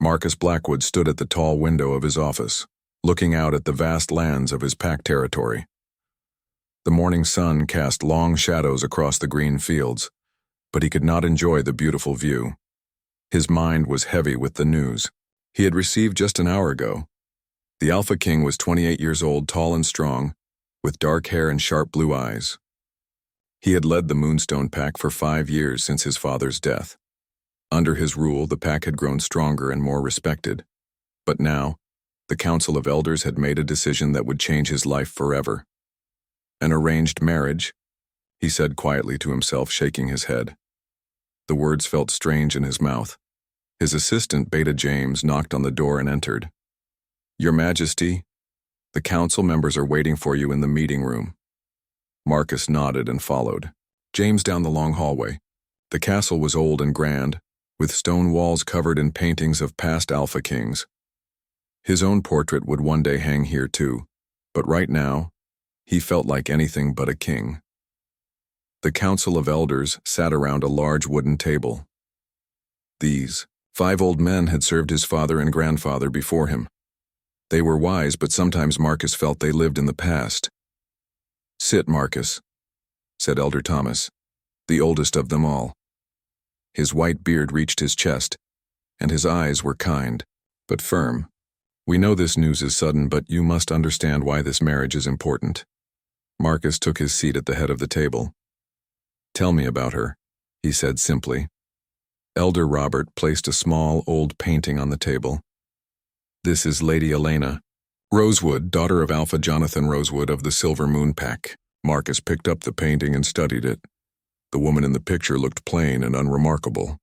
Marcus Blackwood stood at the tall window of his office, looking out at the vast lands of his pack territory. The morning sun cast long shadows across the green fields, but he could not enjoy the beautiful view. His mind was heavy with the news he had received just an hour ago. The Alpha King was 28 years old, tall and strong, with dark hair and sharp blue eyes. He had led the Moonstone Pack for 5 years since his father's death. Under his rule, the pack had grown stronger and more respected. But now, the Council of Elders had made a decision that would change his life forever. An arranged marriage, he said quietly to himself, shaking his head. The words felt strange in his mouth. His assistant, Beta James, knocked on the door and entered. "Your Majesty, the council members are waiting for you in the meeting room." Marcus nodded and followed James down the long hallway. The castle was old and grand, with stone walls covered in paintings of past Alpha Kings. His own portrait would one day hang here too, but right now, he felt like anything but a king. The Council of Elders sat around a large wooden table. These 5 old men had served his father and grandfather before him. They were wise, but sometimes Marcus felt they lived in the past. "Sit, Marcus," said Elder Thomas, the oldest of them all. His white beard reached his chest, and his eyes were kind, but firm. "We know this news is sudden, but you must understand why this marriage is important." Marcus took his seat at the head of the table. "Tell me about her," he said simply. Elder Robert placed a small, old painting on the table. "This is Lady Elena Rosewood, daughter of Alpha Jonathan Rosewood of the Silver Moon Pack." Marcus picked up the painting and studied it. The woman in the picture looked plain and unremarkable.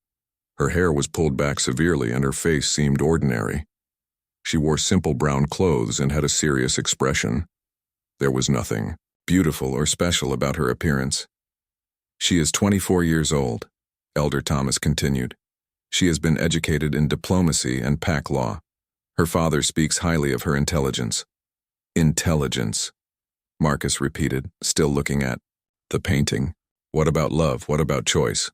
Her hair was pulled back severely and her face seemed ordinary. She wore simple brown clothes and had a serious expression. There was nothing beautiful or special about her appearance. "She is 24 years old," Elder Thomas continued. "She has been educated in diplomacy and pack law. Her father speaks highly of her intelligence." "Intelligence," Marcus repeated, still looking at the painting. "What about love? What about choice?"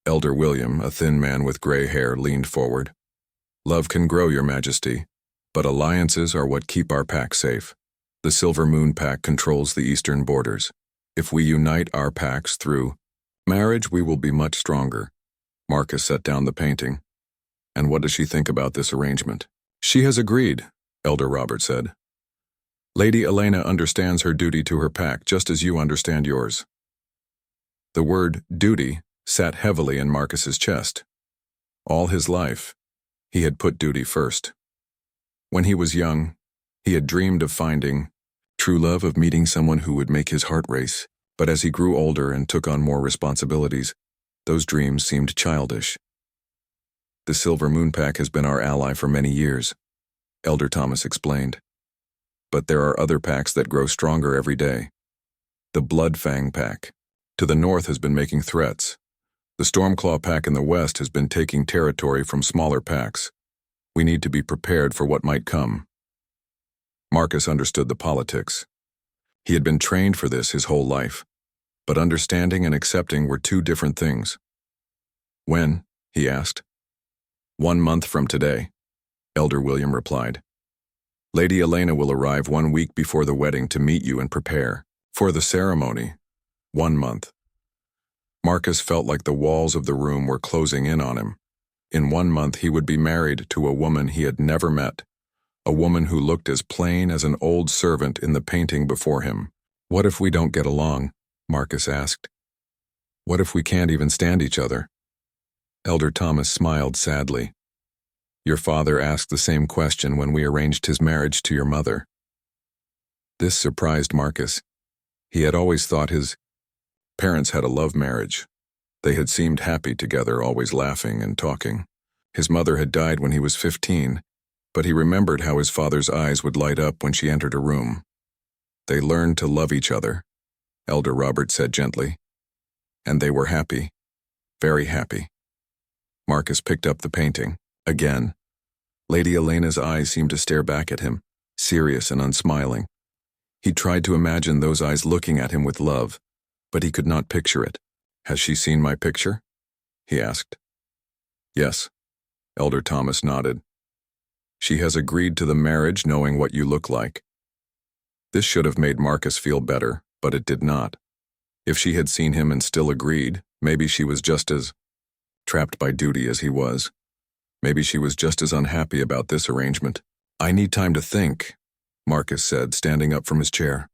Elder William, a thin man with gray hair, leaned forward. "Love can grow, Your Majesty, but alliances are what keep our pack safe. The Silver Moon Pack controls the eastern borders. If we unite our packs through marriage, we will be much stronger." Marcus set down the painting. "And what does she think about this arrangement?" "She has agreed," Elder Robert said. "Lady Elena understands her duty to her pack just as you understand yours." The word duty sat heavily in Marcus's chest. All his life, he had put duty first. When he was young, he had dreamed of finding true love, of meeting someone who would make his heart race, but as he grew older and took on more responsibilities, those dreams seemed childish. "The Silver Moon Pack has been our ally for many years," Elder Thomas explained. "But there are other packs that grow stronger every day. The Bloodfang Pack to the north has been making threats. The Stormclaw Pack in the west has been taking territory from smaller packs. We need to be prepared for what might come." Marcus understood the politics. He had been trained for this his whole life, but understanding and accepting were two different things. "When?" he asked. "1 month from today," Elder William replied. "Lady Elena will arrive 1 week before the wedding to meet you and prepare for the ceremony. 1 month. Marcus felt like the walls of the room were closing in on him. In 1 month he would be married to a woman he had never met, a woman who looked as plain as an old servant in the painting before him. "What if we don't get along?" Marcus asked. "What if we can't even stand each other?" Elder Thomas smiled sadly. "Your father asked the same question when we arranged his marriage to your mother." This surprised Marcus. He had always thought his parents had a love marriage. They had seemed happy together, always laughing and talking. His mother had died when he was 15, but he remembered how his father's eyes would light up when she entered a room. "They learned to love each other," Elder Robert said gently. "And they were happy, very happy." Marcus picked up the painting. Again, Lady Elena's eyes seemed to stare back at him, serious and unsmiling. He tried to imagine those eyes looking at him with love, but he could not picture it. "Has she seen my picture?" he asked. "Yes," Elder Thomas nodded. She has agreed to the marriage knowing what you look like. This should have made Marcus feel better, but it did not. If she had seen him and still agreed, maybe she was just as trapped by duty as he was. Maybe she was just as unhappy about this arrangement. I need time to think, Marcus said, standing up from his chair.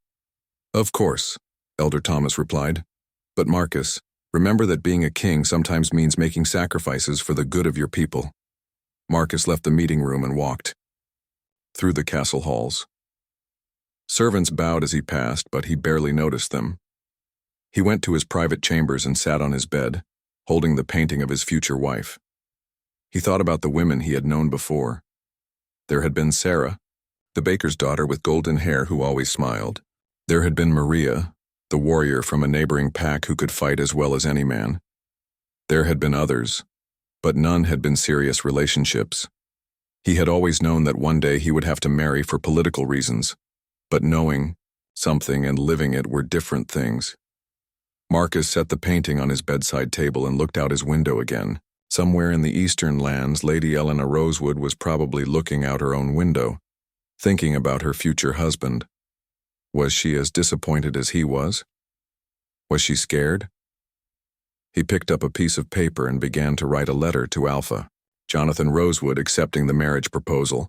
Of course, Elder Thomas replied. But Marcus, remember that being a king sometimes means making sacrifices for the good of your people. Marcus left the meeting room and walked through the castle halls. Servants bowed as he passed, but he barely noticed them. He went to his private chambers and sat on his bed, holding the painting of his future wife. He thought about the women he had known before. There had been Sarah, the baker's daughter with golden hair who always smiled. There had been Maria, the warrior from a neighboring pack who could fight as well as any man. There had been others, but none had been serious relationships. He had always known that one day he would have to marry for political reasons, but knowing something and living it were different things. Marcus set the painting on his bedside table and looked out his window again. Somewhere in the eastern lands, Lady Eleanor Rosewood was probably looking out her own window, thinking about her future husband. Was she as disappointed as he was? Was she scared? He picked up a piece of paper and began to write a letter to Alpha, Jonathan Rosewood, accepting the marriage proposal.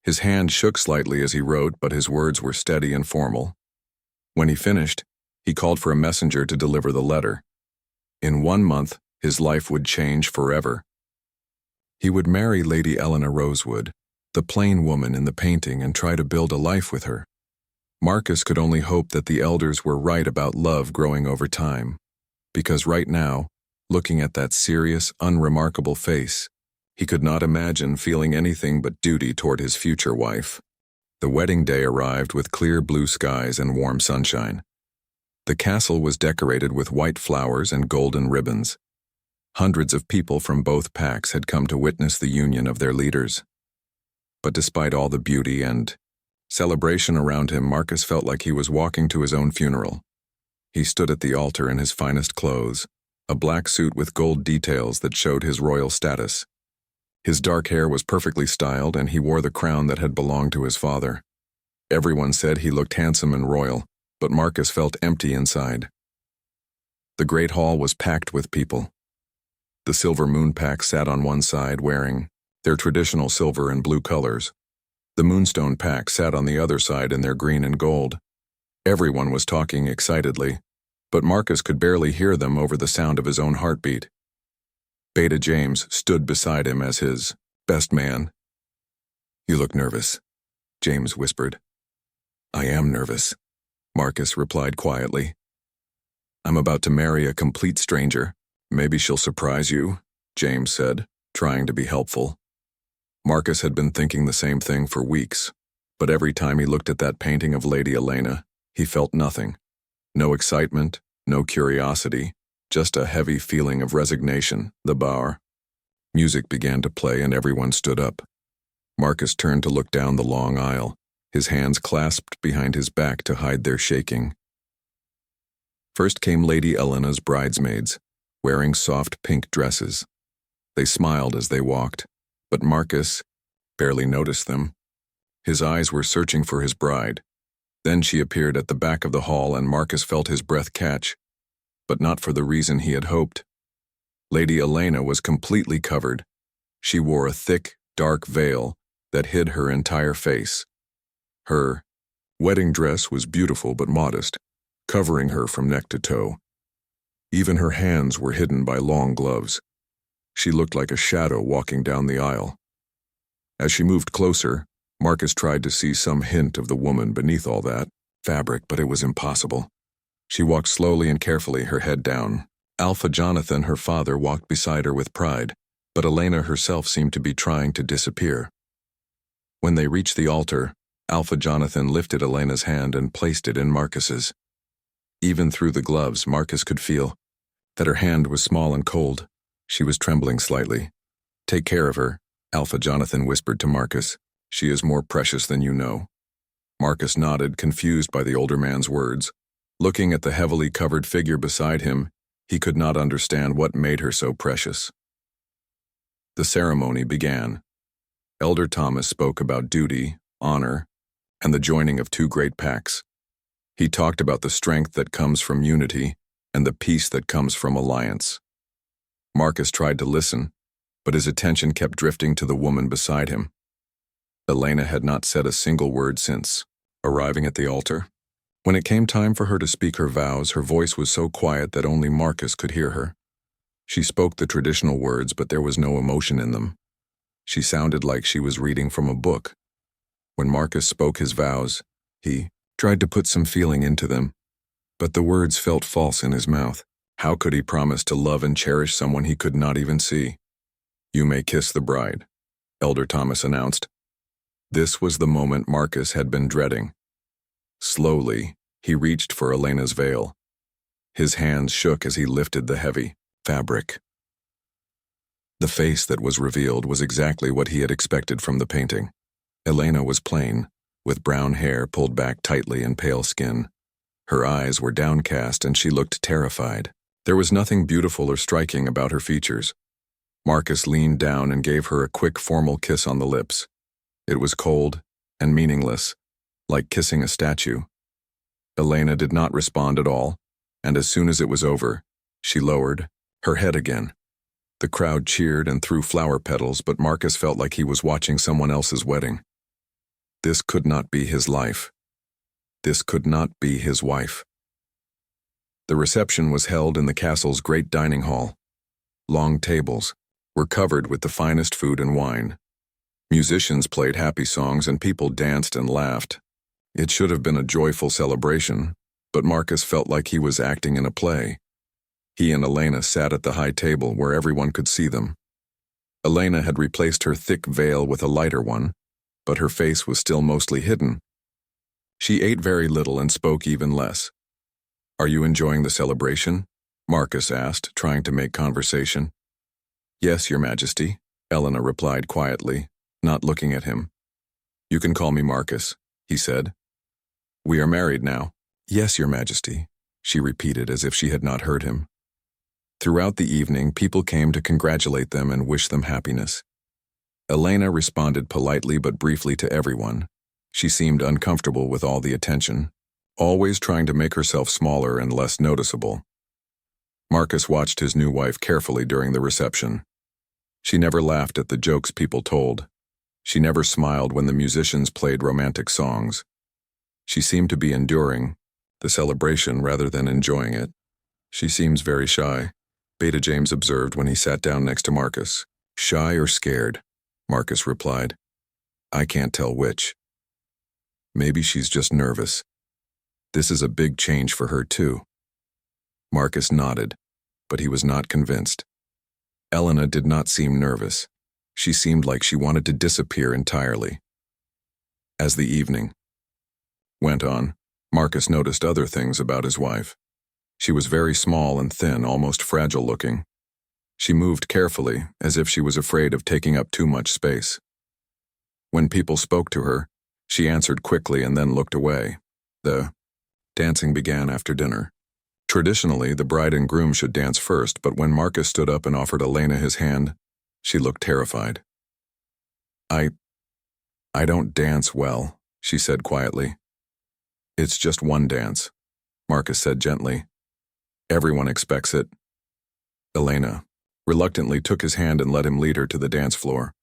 His hand shook slightly as he wrote, but his words were steady and formal. When he finished, he called for a messenger to deliver the letter. In 1 month, his life would change forever. He would marry Lady Eleanor Rosewood, the plain woman in the painting, and try to build a life with her. Marcus could only hope that the elders were right about love growing over time, because right now, looking at that serious, unremarkable face, he could not imagine feeling anything but duty toward his future wife. The wedding day arrived with clear blue skies and warm sunshine. The castle was decorated with white flowers and golden ribbons. Hundreds of people from both packs had come to witness the union of their leaders. But despite all the beauty and celebration around him, Marcus felt like he was walking to his own funeral. He stood at the altar in his finest clothes, a black suit with gold details that showed his royal status. His dark hair was perfectly styled, and he wore the crown that had belonged to his father. Everyone said he looked handsome and royal, but Marcus felt empty inside. The great hall was packed with people. The Silver Moon pack sat on one side wearing their traditional silver and blue colors. The Moonstone pack sat on the other side in their green and gold. Everyone was talking excitedly, but Marcus could barely hear them over the sound of his own heartbeat. Beta James stood beside him as his best man. You look nervous, James whispered. I am nervous, Marcus replied quietly. I'm about to marry a complete stranger. Maybe she'll surprise you, James said, trying to be helpful. Marcus had been thinking the same thing for weeks, but every time he looked at that painting of Lady Elena, he felt nothing. No excitement, no curiosity, just a heavy feeling of resignation. The bar. Music began to play and everyone stood up. Marcus turned to look down the long aisle, his hands clasped behind his back to hide their shaking. First came Lady Elena's bridesmaids, wearing soft pink dresses. They smiled as they walked, but Marcus barely noticed them. His eyes were searching for his bride. Then she appeared at the back of the hall and Marcus felt his breath catch, but not for the reason he had hoped. Lady Elena was completely covered. She wore a thick, dark veil that hid her entire face. Her wedding dress was beautiful but modest, covering her from neck to toe. Even her hands were hidden by long gloves. She looked like a shadow walking down the aisle. As she moved closer, Marcus tried to see some hint of the woman beneath all that fabric, but it was impossible. She walked slowly and carefully, her head down. Alpha Jonathan, her father, walked beside her with pride, but Elena herself seemed to be trying to disappear. When they reached the altar, Alpha Jonathan lifted Elena's hand and placed it in Marcus's. Even through the gloves, Marcus could feel that her hand was small and cold. She was trembling slightly. Take care of her, Alpha Jonathan whispered to Marcus. She is more precious than you know. Marcus nodded, confused by the older man's words. Looking at the heavily covered figure beside him, he could not understand what made her so precious. The ceremony began. Elder Thomas spoke about duty, honor, and the joining of two great packs. He talked about the strength that comes from unity and the peace that comes from alliance. Marcus tried to listen, but his attention kept drifting to the woman beside him. Elena had not said a single word since arriving at the altar. When it came time for her to speak her vows, her voice was so quiet that only Marcus could hear her. She spoke the traditional words, but there was no emotion in them. She sounded like she was reading from a book. When Marcus spoke his vows, he tried to put some feeling into them, but the words felt false in his mouth. How could he promise to love and cherish someone he could not even see? "You may kiss the bride," Elder Thomas announced. This was the moment Marcus had been dreading. Slowly, he reached for Elena's veil. His hands shook as he lifted the heavy fabric. The face that was revealed was exactly what he had expected from the painting. Elena was plain, with brown hair pulled back tightly and pale skin. Her eyes were downcast and she looked terrified. There was nothing beautiful or striking about her features. Marcus leaned down and gave her a quick formal kiss on the lips. It was cold and meaningless, like kissing a statue. Elena did not respond at all, and as soon as it was over, she lowered her head again. The crowd cheered and threw flower petals, but Marcus felt like he was watching someone else's wedding. This could not be his life. This could not be his wife. The reception was held in the castle's great dining hall. Long tables were covered with the finest food and wine. Musicians played happy songs and people danced and laughed. It should have been a joyful celebration, but Marcus felt like he was acting in a play. He and Elena sat at the high table where everyone could see them. Elena had replaced her thick veil with a lighter one, but her face was still mostly hidden. She ate very little and spoke even less. "Are you enjoying the celebration?" Marcus asked, trying to make conversation. "Yes, Your Majesty," Elena replied quietly, not looking at him. "You can call me Marcus," he said. "We are married now." "Yes, Your Majesty," she repeated as if she had not heard him. Throughout the evening, people came to congratulate them and wish them happiness. Elena responded politely but briefly to everyone. She seemed uncomfortable with all the attention, always trying to make herself smaller and less noticeable. Marcus watched his new wife carefully during the reception. She never laughed at the jokes people told. She never smiled when the musicians played romantic songs. She seemed to be enduring the celebration rather than enjoying it. "She seems very shy," Beta James observed when he sat down next to Marcus. "Shy or scared?" Marcus replied. "I can't tell which. Maybe she's just nervous. This is a big change for her too." Marcus nodded, but he was not convinced. Elena did not seem nervous. She seemed like she wanted to disappear entirely. As the evening went on, Marcus noticed other things about his wife. She was very small and thin, almost fragile-looking. She moved carefully, as if she was afraid of taking up too much space. When people spoke to her, she answered quickly and then looked away. The dancing began after dinner. Traditionally, the bride and groom should dance first, but when Marcus stood up and offered Elena his hand, she looked terrified. I don't dance well," she said quietly. "It's just one dance," Marcus said gently. "Everyone expects it." Elena reluctantly took his hand and let him lead her to the dance floor.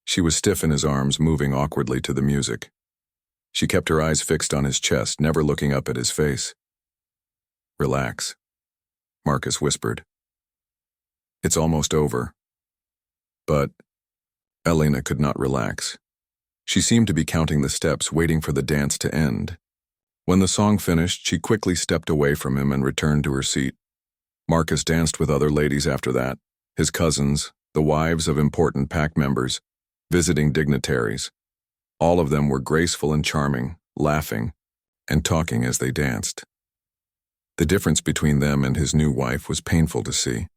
She was stiff in his arms, moving awkwardly to the music. She kept her eyes fixed on his chest, never looking up at his face. "Relax," Marcus whispered. "It's almost over." But Elena could not relax. She seemed to be counting the steps, waiting for the dance to end. When the song finished, she quickly stepped away from him and returned to her seat. Marcus danced with other ladies after that, his cousins, the wives of important pack members, visiting dignitaries. All of them were graceful and charming, laughing, and talking as they danced. The difference between them and his new wife was painful to see.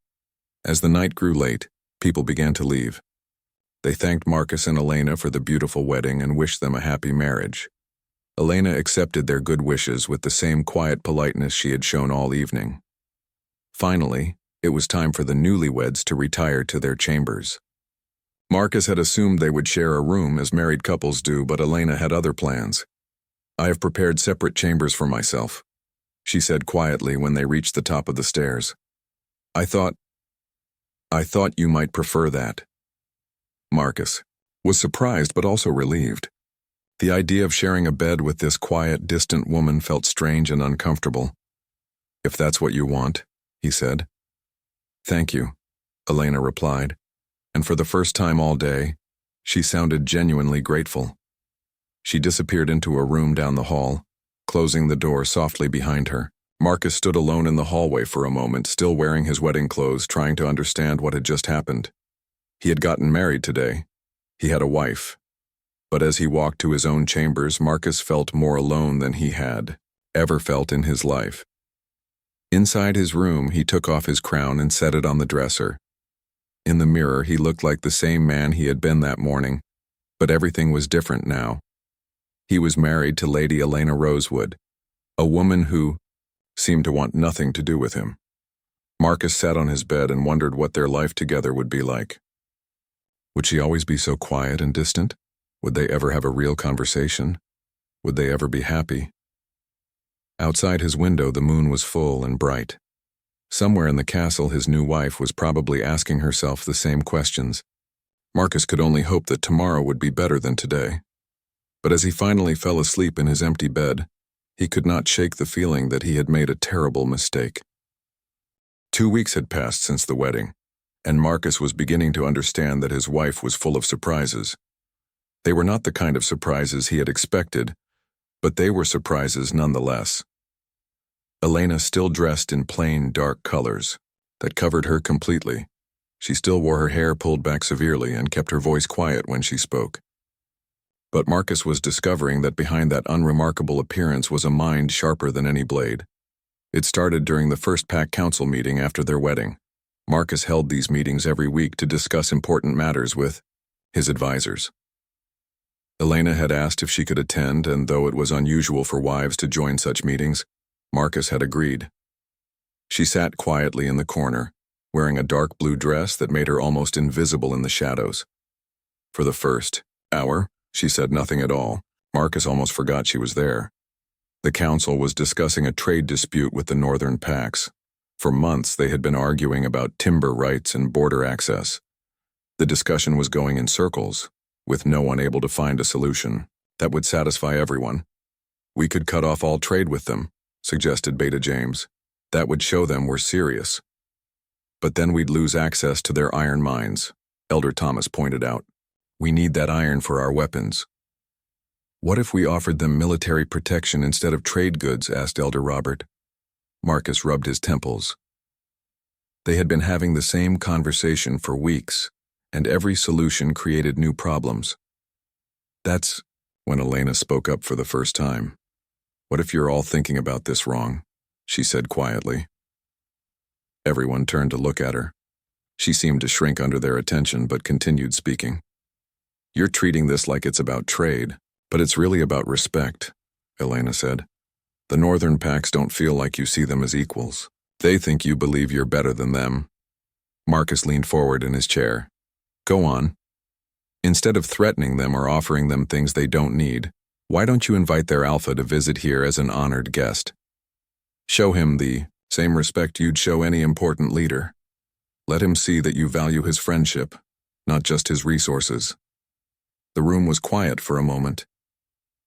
As the night grew late, people began to leave. They thanked Marcus and Elena for the beautiful wedding and wished them a happy marriage. Elena accepted their good wishes with the same quiet politeness she had shown all evening. Finally, it was time for the newlyweds to retire to their chambers. Marcus had assumed they would share a room as married couples do, but Elena had other plans. "I have prepared separate chambers for myself," she said quietly when they reached the top of the stairs. I thought you might prefer that." Marcus was surprised but also relieved. The idea of sharing a bed with this quiet, distant woman felt strange and uncomfortable. "If that's what you want," he said. "Thank you," Elena replied, and for the first time all day, she sounded genuinely grateful. She disappeared into a room down the hall, closing the door softly behind her. Marcus stood alone in the hallway for a moment, still wearing his wedding clothes, trying to understand what had just happened. He had gotten married today. He had a wife. But as he walked to his own chambers, Marcus felt more alone than he had ever felt in his life. Inside his room, he took off his crown and set it on the dresser. In the mirror, he looked like the same man he had been that morning, but everything was different now. He was married to Lady Elena Rosewood, a woman who seemed to want nothing to do with him. Marcus sat on his bed and wondered what their life together would be like. Would she always be so quiet and distant? Would they ever have a real conversation? Would they ever be happy? Outside his window, the moon was full and bright. Somewhere in the castle, his new wife was probably asking herself the same questions. Marcus could only hope that tomorrow would be better than today. But as he finally fell asleep in his empty bed, he could not shake the feeling that he had made a terrible mistake. 2 weeks had passed since the wedding, and Marcus was beginning to understand that his wife was full of surprises. They were not the kind of surprises he had expected, but they were surprises nonetheless. Elena still dressed in plain, dark colors that covered her completely. She still wore her hair pulled back severely and kept her voice quiet when she spoke. But Marcus was discovering that behind that unremarkable appearance was a mind sharper than any blade. It started during the first pack council meeting after their wedding. Marcus held these meetings every week to discuss important matters with his advisors. Elena had asked if she could attend, and though it was unusual for wives to join such meetings, Marcus had agreed. She sat quietly in the corner, wearing a dark blue dress that made her almost invisible in the shadows. For the first hour, she said nothing at all. Marcus almost forgot she was there. The council was discussing a trade dispute with the northern packs. For months, they had been arguing about timber rights and border access. The discussion was going in circles, with no one able to find a solution that would satisfy everyone. "We could cut off all trade with them," suggested Beta James. "That would show them we're serious." "But then we'd lose access to their iron mines," Elder Thomas pointed out. "We need that iron for our weapons." "What if we offered them military protection instead of trade goods?" asked Elder Robert. Marcus rubbed his temples. They had been having the same conversation for weeks, and every solution created new problems. "That's when Elena spoke up for the first time. "What if you're all thinking about this wrong?" she said quietly. Everyone turned to look at her. She seemed to shrink under their attention but continued speaking. "You're treating this like it's about trade, but it's really about respect," Elena said. "The northern packs don't feel like you see them as equals. They think you believe you're better than them." Marcus leaned forward in his chair. "Go on. Instead of threatening them or offering them things they don't need, why don't you invite their alpha to visit here as an honored guest? Show him the same respect you'd show any important leader. Let him see that you value his friendship, not just his resources." The room was quiet for a moment.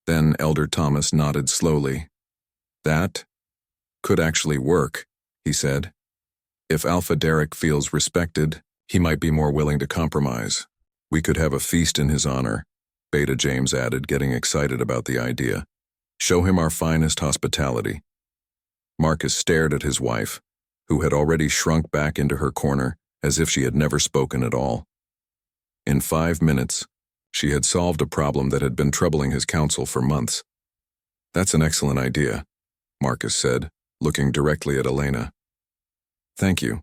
Then Elder Thomas nodded slowly. "That could actually work," he said. "If Alpha Derek feels respected, he might be more willing to compromise. We could have a feast in his honor," Beta James added, getting excited about the idea. "Show him our finest hospitality." Marcus stared at his wife, who had already shrunk back into her corner as if she had never spoken at all. In 5 minutes, she had solved a problem that had been troubling his council for months. "That's an excellent idea," Marcus said, looking directly at Elena. "Thank you."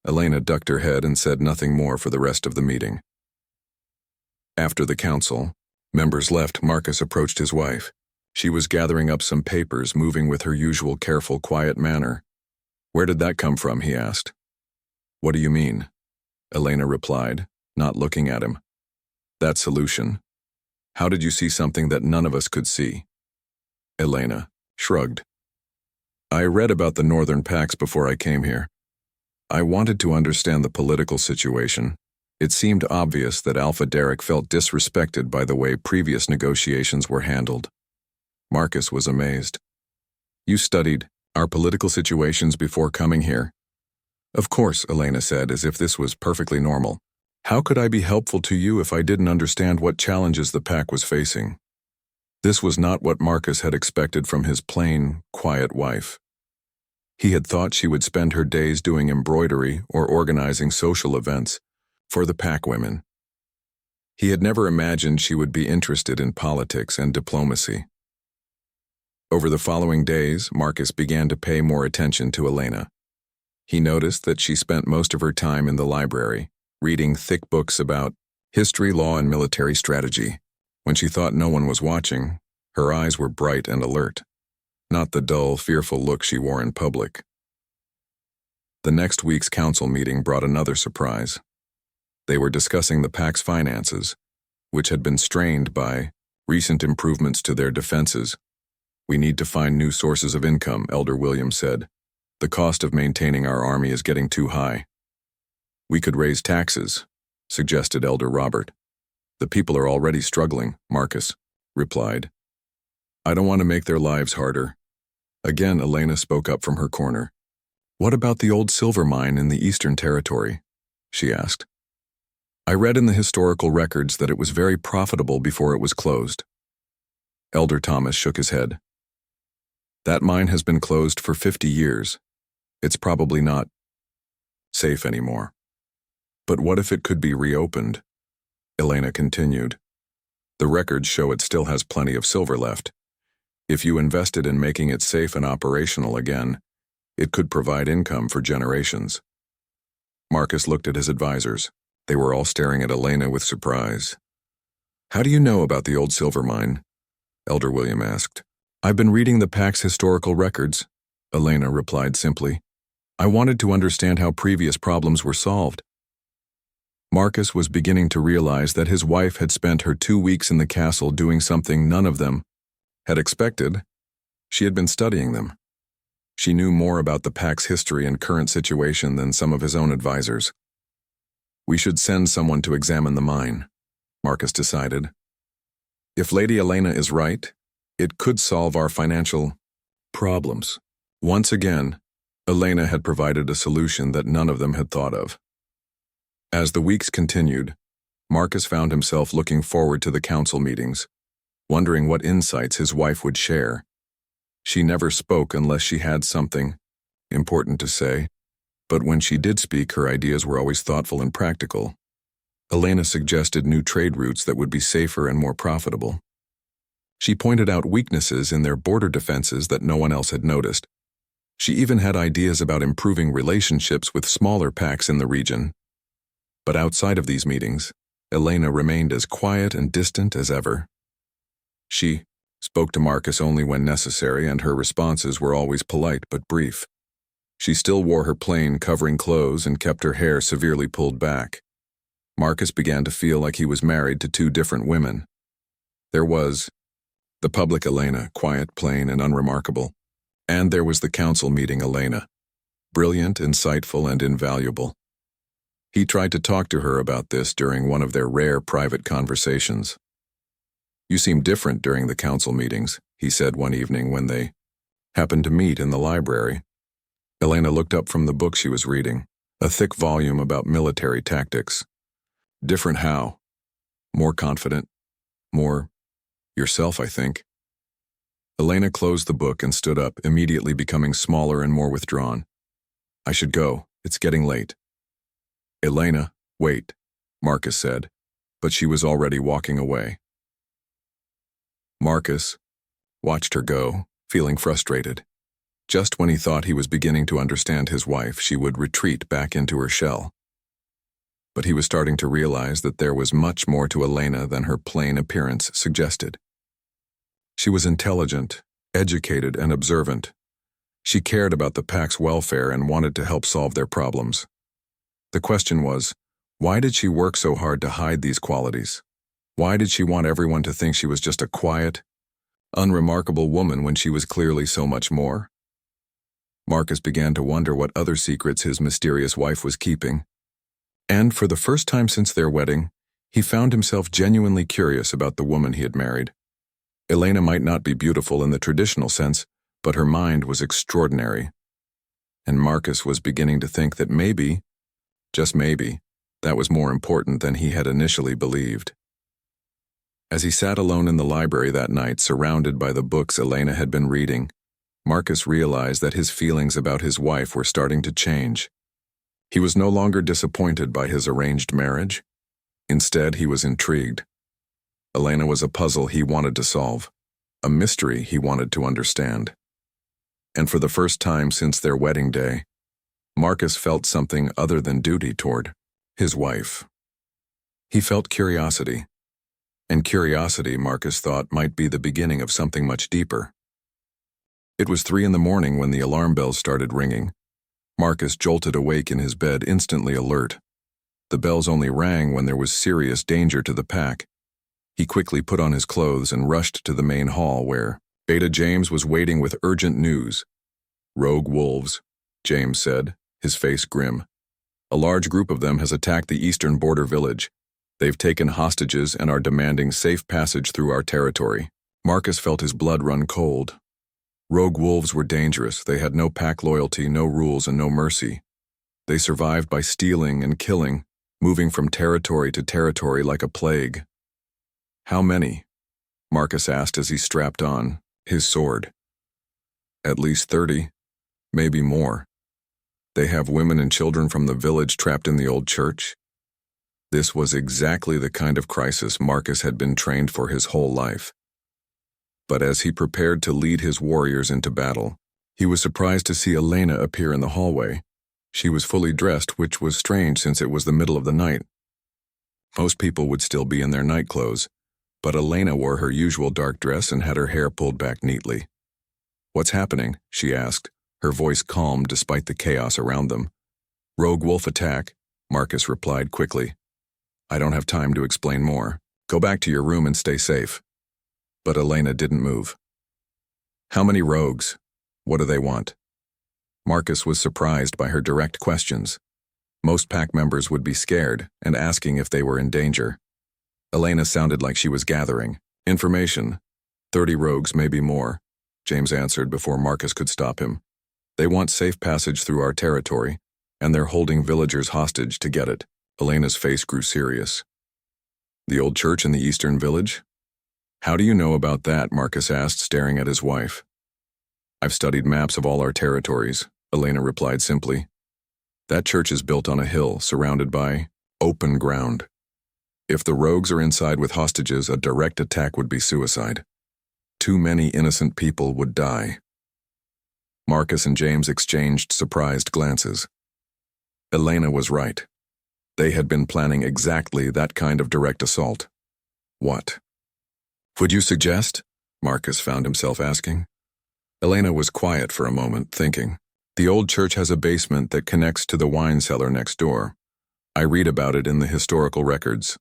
Elena ducked her head and said nothing more for the rest of the meeting. After the council, members left, Marcus approached his wife. She was gathering up some papers, moving with her usual careful, quiet manner. "Where did that come from?" he asked. "What do you mean?" Elena replied, not looking at him. That solution. How did you see something that none of us could see? Elena shrugged. I read about the Northern Pacts before I came here. I wanted to understand the political situation. It seemed obvious that Alpha Derek felt disrespected by the way previous negotiations were handled. Marcus was amazed. You studied our political situations before coming here? Of course, Elena said, as if this was perfectly normal. How could I be helpful to you if I didn't understand what challenges the pack was facing? This was not what Marcus had expected from his plain, quiet wife. He had thought she would spend her days doing embroidery or organizing social events for the pack women. He had never imagined she would be interested in politics and diplomacy. Over the following days, Marcus began to pay more attention to Elena. He noticed that she spent most of her time in the library, reading thick books about history, law, and military strategy. When she thought no one was watching, her eyes were bright and alert, not the dull, fearful look she wore in public. The next week's council meeting brought another surprise. They were discussing the pack's finances, which had been strained by recent improvements to their defenses. We need to find new sources of income, Elder William said. The cost of maintaining our army is getting too high. We could raise taxes, suggested Elder Robert. The people are already struggling, Marcus replied. I don't want to make their lives harder. Again, Elena spoke up from her corner. What about the old silver mine in the Eastern Territory? She asked. I read in the historical records that it was very profitable before it was closed. Elder Thomas shook his head. That mine has been closed for 50 years. It's probably not safe anymore. But what if it could be reopened? Elena continued. The records show it still has plenty of silver left. If you invested in making it safe and operational again, it could provide income for generations. Marcus looked at his advisors. They were all staring at Elena with surprise. How do you know about the old silver mine? Elder William asked. I've been reading the pack's historical records, Elena replied simply. I wanted to understand how previous problems were solved. Marcus was beginning to realize that his wife had spent her 2 weeks in the castle doing something none of them had expected. She had been studying them. She knew more about the pack's history and current situation than some of his own advisors. We should send someone to examine the mine, Marcus decided. If Lady Elena is right, it could solve our financial problems. Once again, Elena had provided a solution that none of them had thought of. As the weeks continued, Marcus found himself looking forward to the council meetings, wondering what insights his wife would share. She never spoke unless she had something important to say, but when she did speak, her ideas were always thoughtful and practical. Elena suggested new trade routes that would be safer and more profitable. She pointed out weaknesses in their border defenses that no one else had noticed. She even had ideas about improving relationships with smaller packs in the region. But outside of these meetings, Elena remained as quiet and distant as ever. She spoke to Marcus only when necessary, and her responses were always polite but brief. She still wore her plain covering clothes and kept her hair severely pulled back. Marcus began to feel like he was married to two different women. There was the public Elena, quiet, plain, and unremarkable. And there was the council meeting Elena, brilliant, insightful, and invaluable. He tried to talk to her about this during one of their rare private conversations. You seem different during the council meetings, he said one evening when they happened to meet in the library. Elena looked up from the book she was reading, a thick volume about military tactics. Different how? More confident? More yourself, I think. Elena closed the book and stood up, immediately becoming smaller and more withdrawn. I should go. It's getting late. Elena, wait, Marcus said, but she was already walking away. Marcus watched her go, feeling frustrated. Just when he thought he was beginning to understand his wife, she would retreat back into her shell. But he was starting to realize that there was much more to Elena than her plain appearance suggested. She was intelligent, educated, and observant. She cared about the pack's welfare and wanted to help solve their problems. The question was, Why did she work so hard to hide these qualities? Why did she want everyone to think she was just a quiet, unremarkable woman when she was clearly so much more? Marcus began to wonder what other secrets his mysterious wife was keeping. And for the first time since their wedding, he found himself genuinely curious about the woman he had married. Elena might not be beautiful in the traditional sense, but her mind was extraordinary. And Marcus was beginning to think that maybe, just maybe, that was more important than he had initially believed. As he sat alone in the library that night, surrounded by the books Elena had been reading, Marcus realized that his feelings about his wife were starting to change. He was no longer disappointed by his arranged marriage. Instead, he was intrigued. Elena was a puzzle he wanted to solve, a mystery he wanted to understand. And for the first time since their wedding day, Marcus felt something other than duty toward his wife. He felt curiosity. And curiosity, Marcus thought, might be the beginning of something much deeper. It was 3 in the morning when the alarm bells started ringing. Marcus jolted awake in his bed, instantly alert. The bells only rang when there was serious danger to the pack. He quickly put on his clothes and rushed to the main hall where Beta James was waiting with urgent news. "Rogue wolves," James said, his face grim. "A large group of them has attacked the eastern border village. They've taken hostages and are demanding safe passage through our territory." Marcus felt his blood run cold. Rogue wolves were dangerous. They had no pack loyalty, no rules, and no mercy. They survived by stealing and killing, moving from territory to territory like a plague. "How many?" Marcus asked as he strapped on his sword. "At least 30, maybe more. They have women and children from the village trapped in the old church." This was exactly the kind of crisis Marcus had been trained for his whole life. But as he prepared to lead his warriors into battle, he was surprised to see Elena appear in the hallway. She was fully dressed, which was strange since it was the middle of the night. Most people would still be in their night clothes, but Elena wore her usual dark dress and had her hair pulled back neatly. "What's happening?" she asked, her voice calm despite the chaos around them. "Rogue wolf attack," Marcus replied quickly. "I don't have time to explain more. Go back to your room and stay safe." But Elena didn't move. "How many rogues? What do they want?" Marcus was surprised by her direct questions. Most pack members would be scared and asking if they were in danger. Elena sounded like she was gathering information. 30 rogues, maybe more," James answered before Marcus could stop him. "They want safe passage through our territory, and they're holding villagers hostage to get it." Elena's face grew serious. "The old church in the eastern village? How do you know about that?" Marcus asked, staring at his wife. "I've studied maps of all our territories," Elena replied simply. "That church is built on a hill, surrounded by open ground. If the rogues are inside with hostages, a direct attack would be suicide. Too many innocent people would die." Marcus and James exchanged surprised glances. Elena was right. They had been planning exactly that kind of direct assault. "What would you suggest?" Marcus found himself asking. Elena was quiet for a moment, thinking. "The old church has a basement that connects to the wine cellar next door. I read about it in the historical records.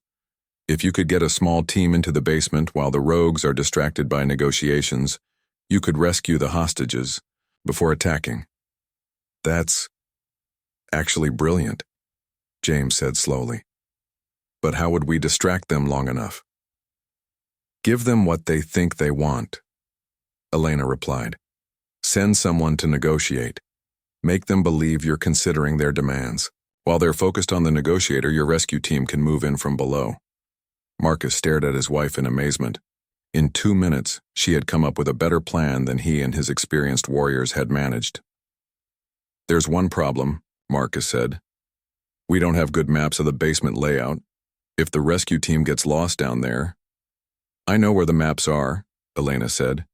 If you could get a small team into the basement while the rogues are distracted by negotiations, you could rescue the hostages before attacking." "That's actually brilliant," James said slowly. "But how would we distract them long enough?" "Give them what they think they want," Elena replied. "Send someone to negotiate. Make them believe you're considering their demands. While they're focused on the negotiator, your rescue team can move in from below." Marcus stared at his wife in amazement. In 2 minutes, she had come up with a better plan than he and his experienced warriors had managed. "There's one problem," Marcus said. "We don't have good maps of the basement layout. If the rescue team gets lost down there—" "I know where the maps are," Elena said.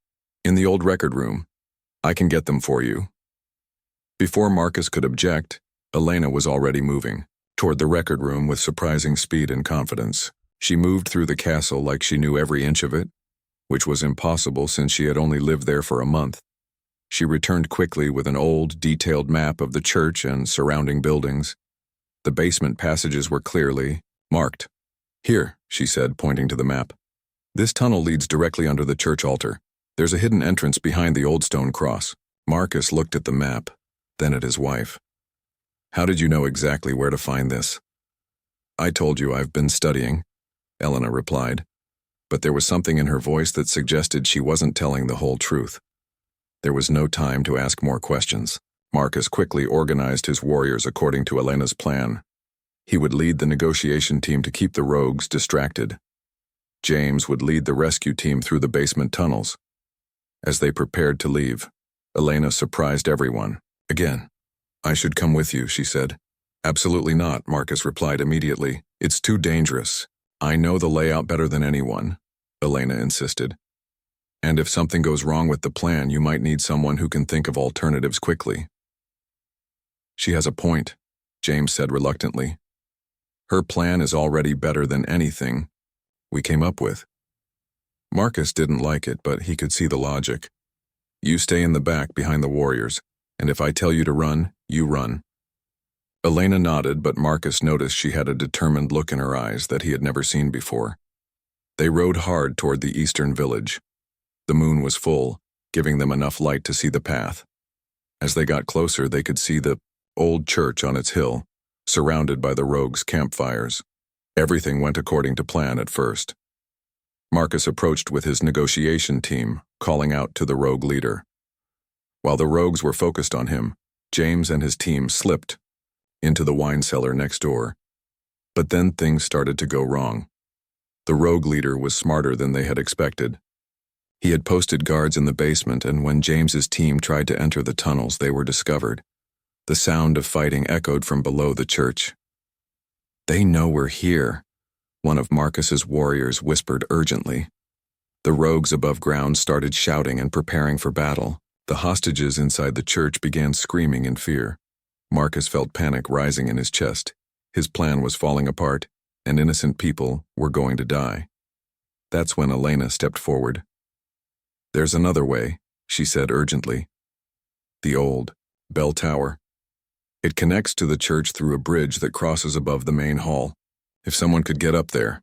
"In the old record room. I can get them for you." Before Marcus could object, Elena was already moving toward the record room with surprising speed and confidence. She moved through the castle like she knew every inch of it, which was impossible since she had only lived there for a month. She returned quickly with an old, detailed map of the church and surrounding buildings. The basement passages were clearly marked. "Here," she said, pointing to the map. "This tunnel leads directly under the church altar. There's a hidden entrance behind the old stone cross." Marcus looked at the map, then at his wife. "How did you know exactly where to find this?" "I told you I've been studying," Elena replied, but there was something in her voice that suggested she wasn't telling the whole truth. There was no time to ask more questions. Marcus quickly organized his warriors according to Elena's plan. He would lead the negotiation team to keep the rogues distracted. James would lead the rescue team through the basement tunnels. As they prepared to leave, Elena surprised everyone. "Again, I should come with you," she said. "Absolutely not," Marcus replied immediately. "It's too dangerous. I know the layout better than anyone," Elena insisted. "And if something goes wrong with the plan, you might need someone who can think of alternatives quickly." "She has a point," James said reluctantly. "Her plan is already better than anything we came up with." Marcus didn't like it, but he could see the logic. "You stay in the back behind the warriors, and if I tell you to run, you run." Elena nodded, but Marcus noticed she had a determined look in her eyes that he had never seen before. They rode hard toward the eastern village. The moon was full, giving them enough light to see the path. As they got closer, they could see the old church on its hill, surrounded by the rogues' campfires. Everything went according to plan at first. Marcus approached with his negotiation team, calling out to the rogue leader. While the rogues were focused on him, James and his team slipped into the wine cellar next door. But then things started to go wrong. The rogue leader was smarter than they had expected. He had posted guards in the basement, and when James's team tried to enter the tunnels, they were discovered. The sound of fighting echoed from below the church. "They know we're here," one of Marcus's warriors whispered urgently. The rogues above ground started shouting and preparing for battle. The hostages inside the church began screaming in fear. Marcus felt panic rising in his chest. His plan was falling apart, and innocent people were going to die. That's when Elena stepped forward. "There's another way," she said urgently. "The old bell tower. It connects to the church through a bridge that crosses above the main hall. If someone could get up there."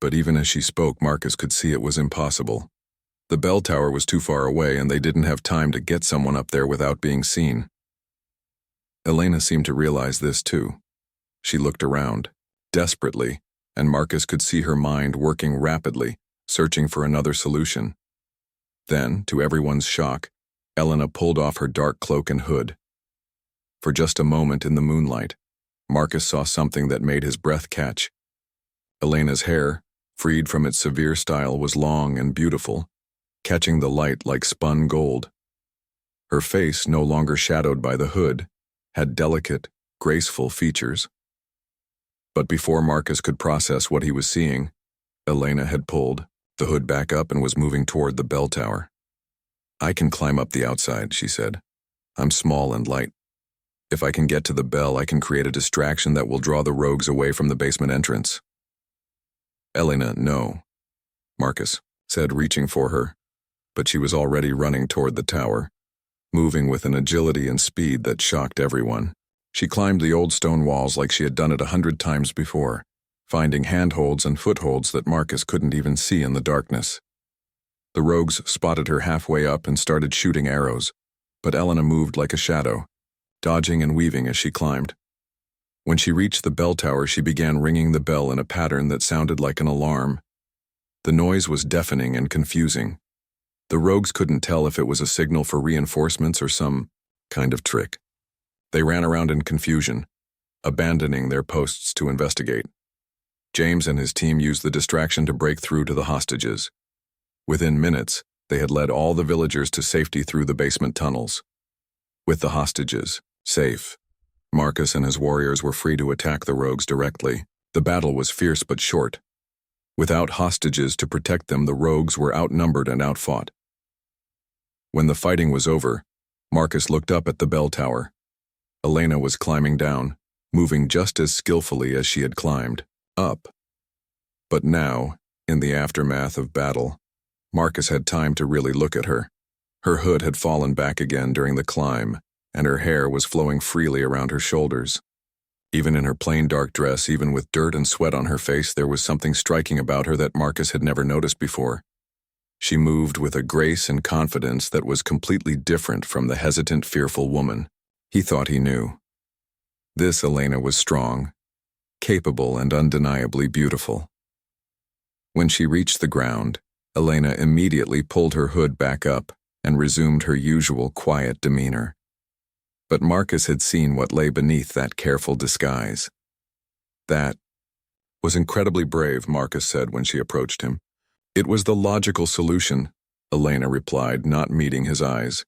But even as she spoke, Marcus could see it was impossible. The bell tower was too far away, and they didn't have time to get someone up there without being seen. Elena seemed to realize this too. She looked around, desperately, and Marcus could see her mind working rapidly, searching for another solution. Then, to everyone's shock, Elena pulled off her dark cloak and hood. For just a moment in the moonlight, Marcus saw something that made his breath catch. Elena's hair, freed from its severe style, was long and beautiful, catching the light like spun gold. Her face, no longer shadowed by the hood, had delicate, graceful features. But before Marcus could process what he was seeing, Elena had pulled the hood back up and was moving toward the bell tower. "I can climb up the outside," she said. "I'm small and light. If I can get to the bell, I can create a distraction that will draw the rogues away from the basement entrance." "Elena, no," Marcus said, reaching for her, but she was already running toward the tower, moving with an agility and speed that shocked everyone. She climbed the old stone walls like she had done it 100 times before, finding handholds and footholds that Marcus couldn't even see in the darkness. The rogues spotted her halfway up and started shooting arrows, but Elena moved like a shadow, dodging and weaving as she climbed. When she reached the bell tower, she began ringing the bell in a pattern that sounded like an alarm. The noise was deafening and confusing. The rogues couldn't tell if it was a signal for reinforcements or some kind of trick. They ran around in confusion, abandoning their posts to investigate. James and his team used the distraction to break through to the hostages. Within minutes, they had led all the villagers to safety through the basement tunnels. With the hostages safe, Marcus and his warriors were free to attack the rogues directly. The battle was fierce but short. Without hostages to protect them, the rogues were outnumbered and outfought. When the fighting was over, Marcus looked up at the bell tower. Elena was climbing down, moving just as skillfully as she had climbed up. But now, in the aftermath of battle, Marcus had time to really look at her. Her hood had fallen back again during the climb, and her hair was flowing freely around her shoulders. Even in her plain dark dress, even with dirt and sweat on her face, there was something striking about her that Marcus had never noticed before. She moved with a grace and confidence that was completely different from the hesitant, fearful woman he thought he knew. This Elena was strong, capable, and undeniably beautiful. When she reached the ground, Elena immediately pulled her hood back up and resumed her usual quiet demeanor. But Marcus had seen what lay beneath that careful disguise. That was incredibly brave, Marcus said when she approached him. It was the logical solution, Elena replied, not meeting his eyes.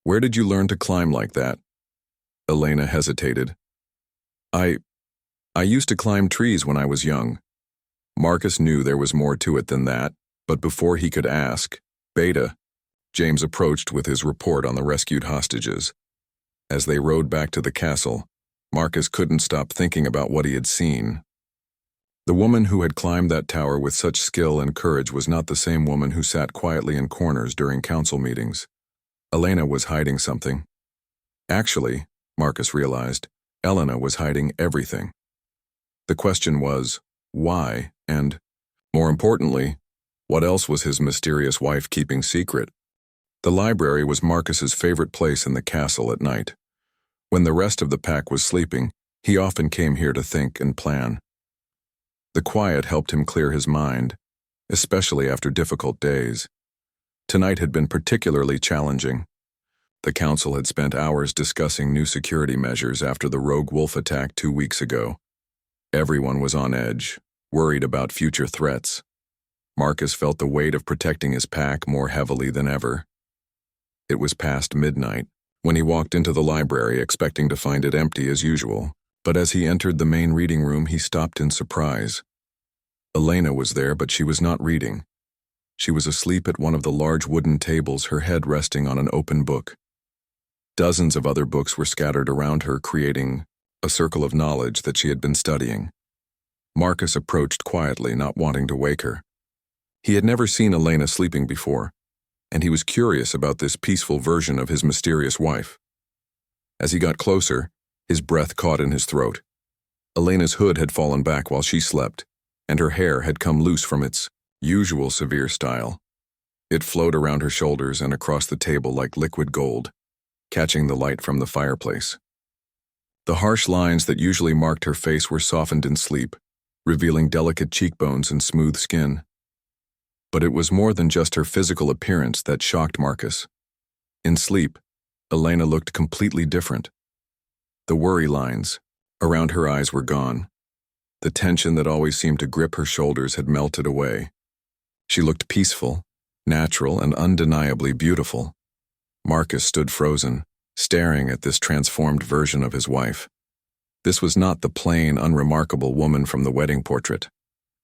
Where did you learn to climb like that? Elena hesitated. I used to climb trees when I was young. Marcus knew there was more to it than that, but before he could ask, Beta, James approached with his report on the rescued hostages. As they rode back to the castle, Marcus couldn't stop thinking about what he had seen. The woman who had climbed that tower with such skill and courage was not the same woman who sat quietly in corners during council meetings. Elena was hiding something. Actually, Marcus realized, Elena was hiding everything. The question was, why, and, more importantly, what else was his mysterious wife keeping secret? The library was Marcus's favorite place in the castle at night. When the rest of the pack was sleeping, he often came here to think and plan. The quiet helped him clear his mind, especially after difficult days. Tonight had been particularly challenging. The council had spent hours discussing new security measures after the rogue wolf attack 2 weeks ago. Everyone was on edge, worried about future threats. Marcus felt the weight of protecting his pack more heavily than ever. It was past midnight when he walked into the library expecting to find it empty as usual, but as he entered the main reading room he stopped in surprise. Elena was there, but she was not reading. She was asleep at one of the large wooden tables, her head resting on an open book. Dozens of other books were scattered around her, creating a circle of knowledge that she had been studying. Marcus approached quietly, not wanting to wake her. He had never seen Elena sleeping before, and he was curious about this peaceful version of his mysterious wife. As he got closer, his breath caught in his throat. Elena's hood had fallen back while she slept, and her hair had come loose from its usual severe style. It flowed around her shoulders and across the table like liquid gold, catching the light from the fireplace. The harsh lines that usually marked her face were softened in sleep, revealing delicate cheekbones and smooth skin. But it was more than just her physical appearance that shocked Marcus. In sleep, Elena looked completely different. The worry lines around her eyes were gone. The tension that always seemed to grip her shoulders had melted away. She looked peaceful, natural, and undeniably beautiful. Marcus stood frozen, staring at this transformed version of his wife. This was not the plain, unremarkable woman from the wedding portrait.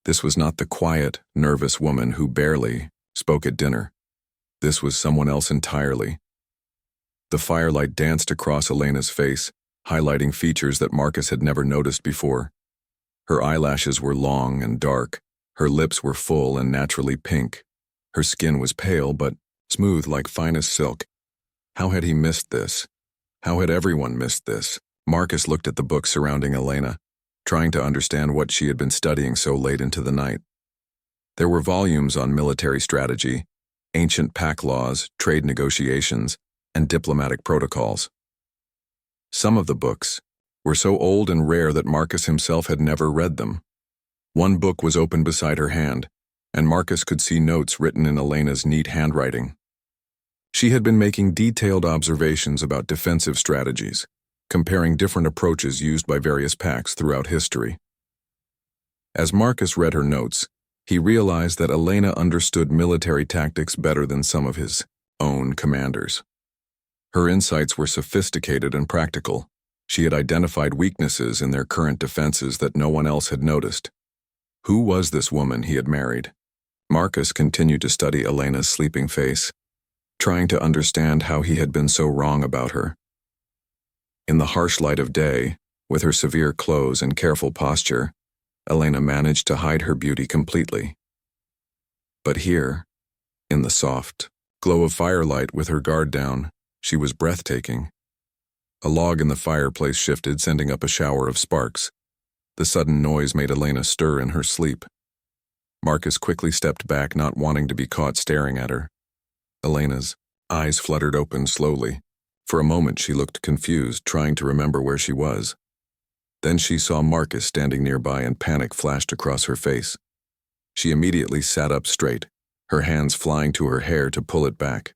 This was not the quiet, nervous woman who barely spoke at dinner. This was someone else entirely. The firelight danced across Elena's face, highlighting features that Marcus had never noticed before. Her eyelashes were long and dark, her lips were full and naturally pink. Her skin was pale but smooth like finest silk. How had he missed this? How had everyone missed this? Marcus looked at the books surrounding Elena, trying to understand what she had been studying so late into the night. There were volumes on military strategy, ancient pact laws, trade negotiations, and diplomatic protocols. Some of the books were so old and rare that Marcus himself had never read them. One book was open beside her hand, and Marcus could see notes written in Elena's neat handwriting. She had been making detailed observations about defensive strategies, comparing different approaches used by various pacts throughout history. As Marcus read her notes, he realized that Elena understood military tactics better than some of his own commanders. Her insights were sophisticated and practical. She had identified weaknesses in their current defenses that no one else had noticed. Who was this woman he had married? Marcus continued to study Elena's sleeping face, trying to understand how he had been so wrong about her. In the harsh light of day, with her severe clothes and careful posture, Elena managed to hide her beauty completely. But here, in the soft glow of firelight with her guard down, she was breathtaking. A log in the fireplace shifted, sending up a shower of sparks. The sudden noise made Elena stir in her sleep. Marcus quickly stepped back, not wanting to be caught staring at her. Elena's eyes fluttered open slowly. For a moment she looked confused, trying to remember where she was. Then she saw Marcus standing nearby and panic flashed across her face. She immediately sat up straight, her hands flying to her hair to pull it back.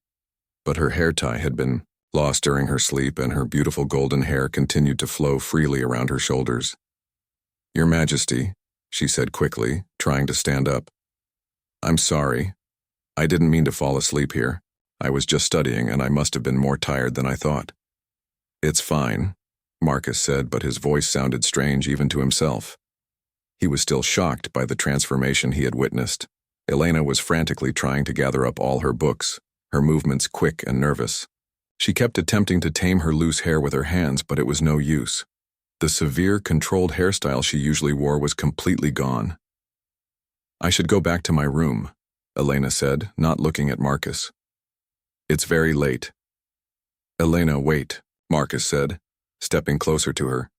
But her hair tie had been lost during her sleep and her beautiful golden hair continued to flow freely around her shoulders. "Your Majesty," she said quickly, trying to stand up. "I'm sorry. I didn't mean to fall asleep here. I was just studying and I must have been more tired than I thought." "It's fine," Marcus said, but his voice sounded strange even to himself. He was still shocked by the transformation he had witnessed. Elena was frantically trying to gather up all her books, her movements quick and nervous. She kept attempting to tame her loose hair with her hands, but it was no use. The severe, controlled hairstyle she usually wore was completely gone. "I should go back to my room," Elena said, not looking at Marcus. "It's very late." "Elena, wait," Marcus said, stepping closer to her.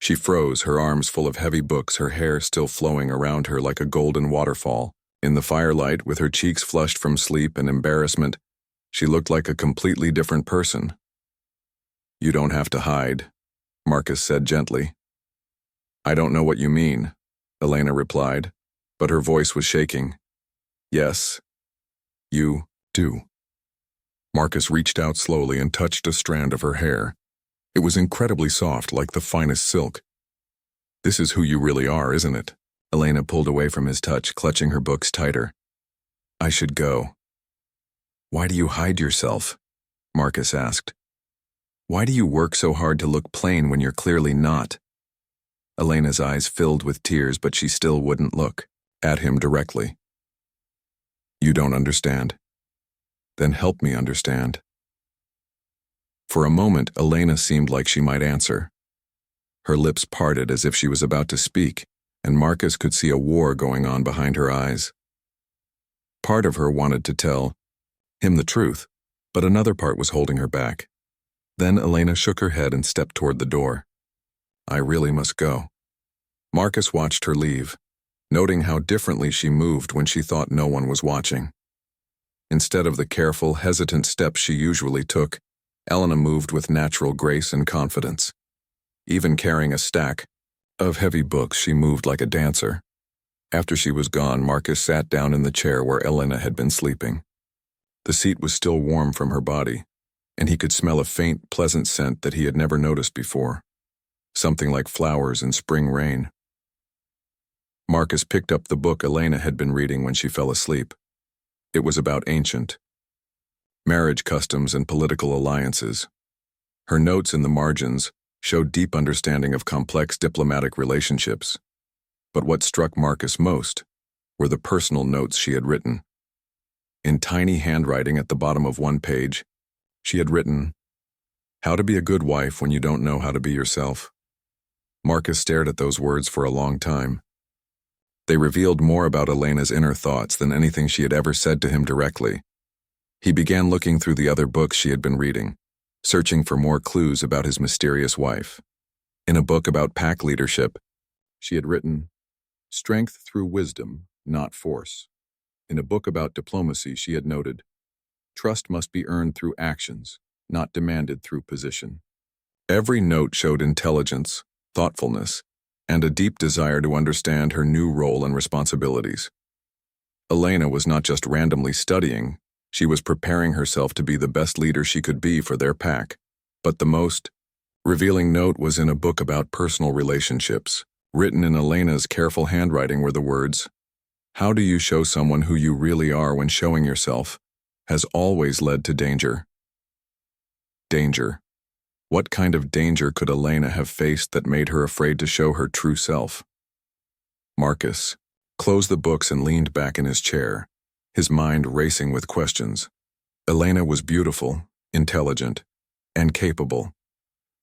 She froze, her arms full of heavy books, her hair still flowing around her like a golden waterfall. In the firelight, with her cheeks flushed from sleep and embarrassment, she looked like a completely different person. "You don't have to hide," Marcus said gently. "I don't know what you mean," Elena replied, but her voice was shaking. "Yes, you do." Marcus reached out slowly and touched a strand of her hair. It was incredibly soft, like the finest silk. "This is who you really are, isn't it?" Elena pulled away from his touch, clutching her books tighter. "I should go." "Why do you hide yourself?" Marcus asked. "Why do you work so hard to look plain when you're clearly not?" Elena's eyes filled with tears, but she still wouldn't look at him directly. "You don't understand. Then help me understand." For a moment, Elena seemed like she might answer. Her lips parted as if she was about to speak, and Marcus could see a war going on behind her eyes. Part of her wanted to tell him the truth, but another part was holding her back. Then Elena shook her head and stepped toward the door. "I really must go." Marcus watched her leave, noting how differently she moved when she thought no one was watching. Instead of the careful, hesitant steps she usually took, Elena moved with natural grace and confidence. Even carrying a stack of heavy books, she moved like a dancer. After she was gone, Marcus sat down in the chair where Elena had been sleeping. The seat was still warm from her body, and he could smell a faint, pleasant scent that he had never noticed before, something like flowers in spring rain. Marcus picked up the book Elena had been reading when she fell asleep. It was about ancient marriage customs and political alliances. Her notes in the margins showed deep understanding of complex diplomatic relationships. But what struck Marcus most were the personal notes she had written. In tiny handwriting at the bottom of one page, she had written, "How to be a good wife when you don't know how to be yourself." Marcus stared at those words for a long time. They revealed more about Elena's inner thoughts than anything she had ever said to him directly. He began looking through the other books she had been reading, searching for more clues about his mysterious wife. In a book about pack leadership, she had written, "Strength through wisdom, not force." In a book about diplomacy, she had noted, "Trust must be earned through actions, not demanded through position." Every note showed intelligence, thoughtfulness, and a deep desire to understand her new role and responsibilities. Elena was not just randomly studying, she was preparing herself to be the best leader she could be for their pack. But the most revealing note was in a book about personal relationships. Written in Elena's careful handwriting were the words, "How do you show someone who you really are when showing yourself has always led to danger." Danger. What kind of danger could Elena have faced that made her afraid to show her true self? Marcus closed the books and leaned back in his chair, his mind racing with questions. Elena was beautiful, intelligent, and capable.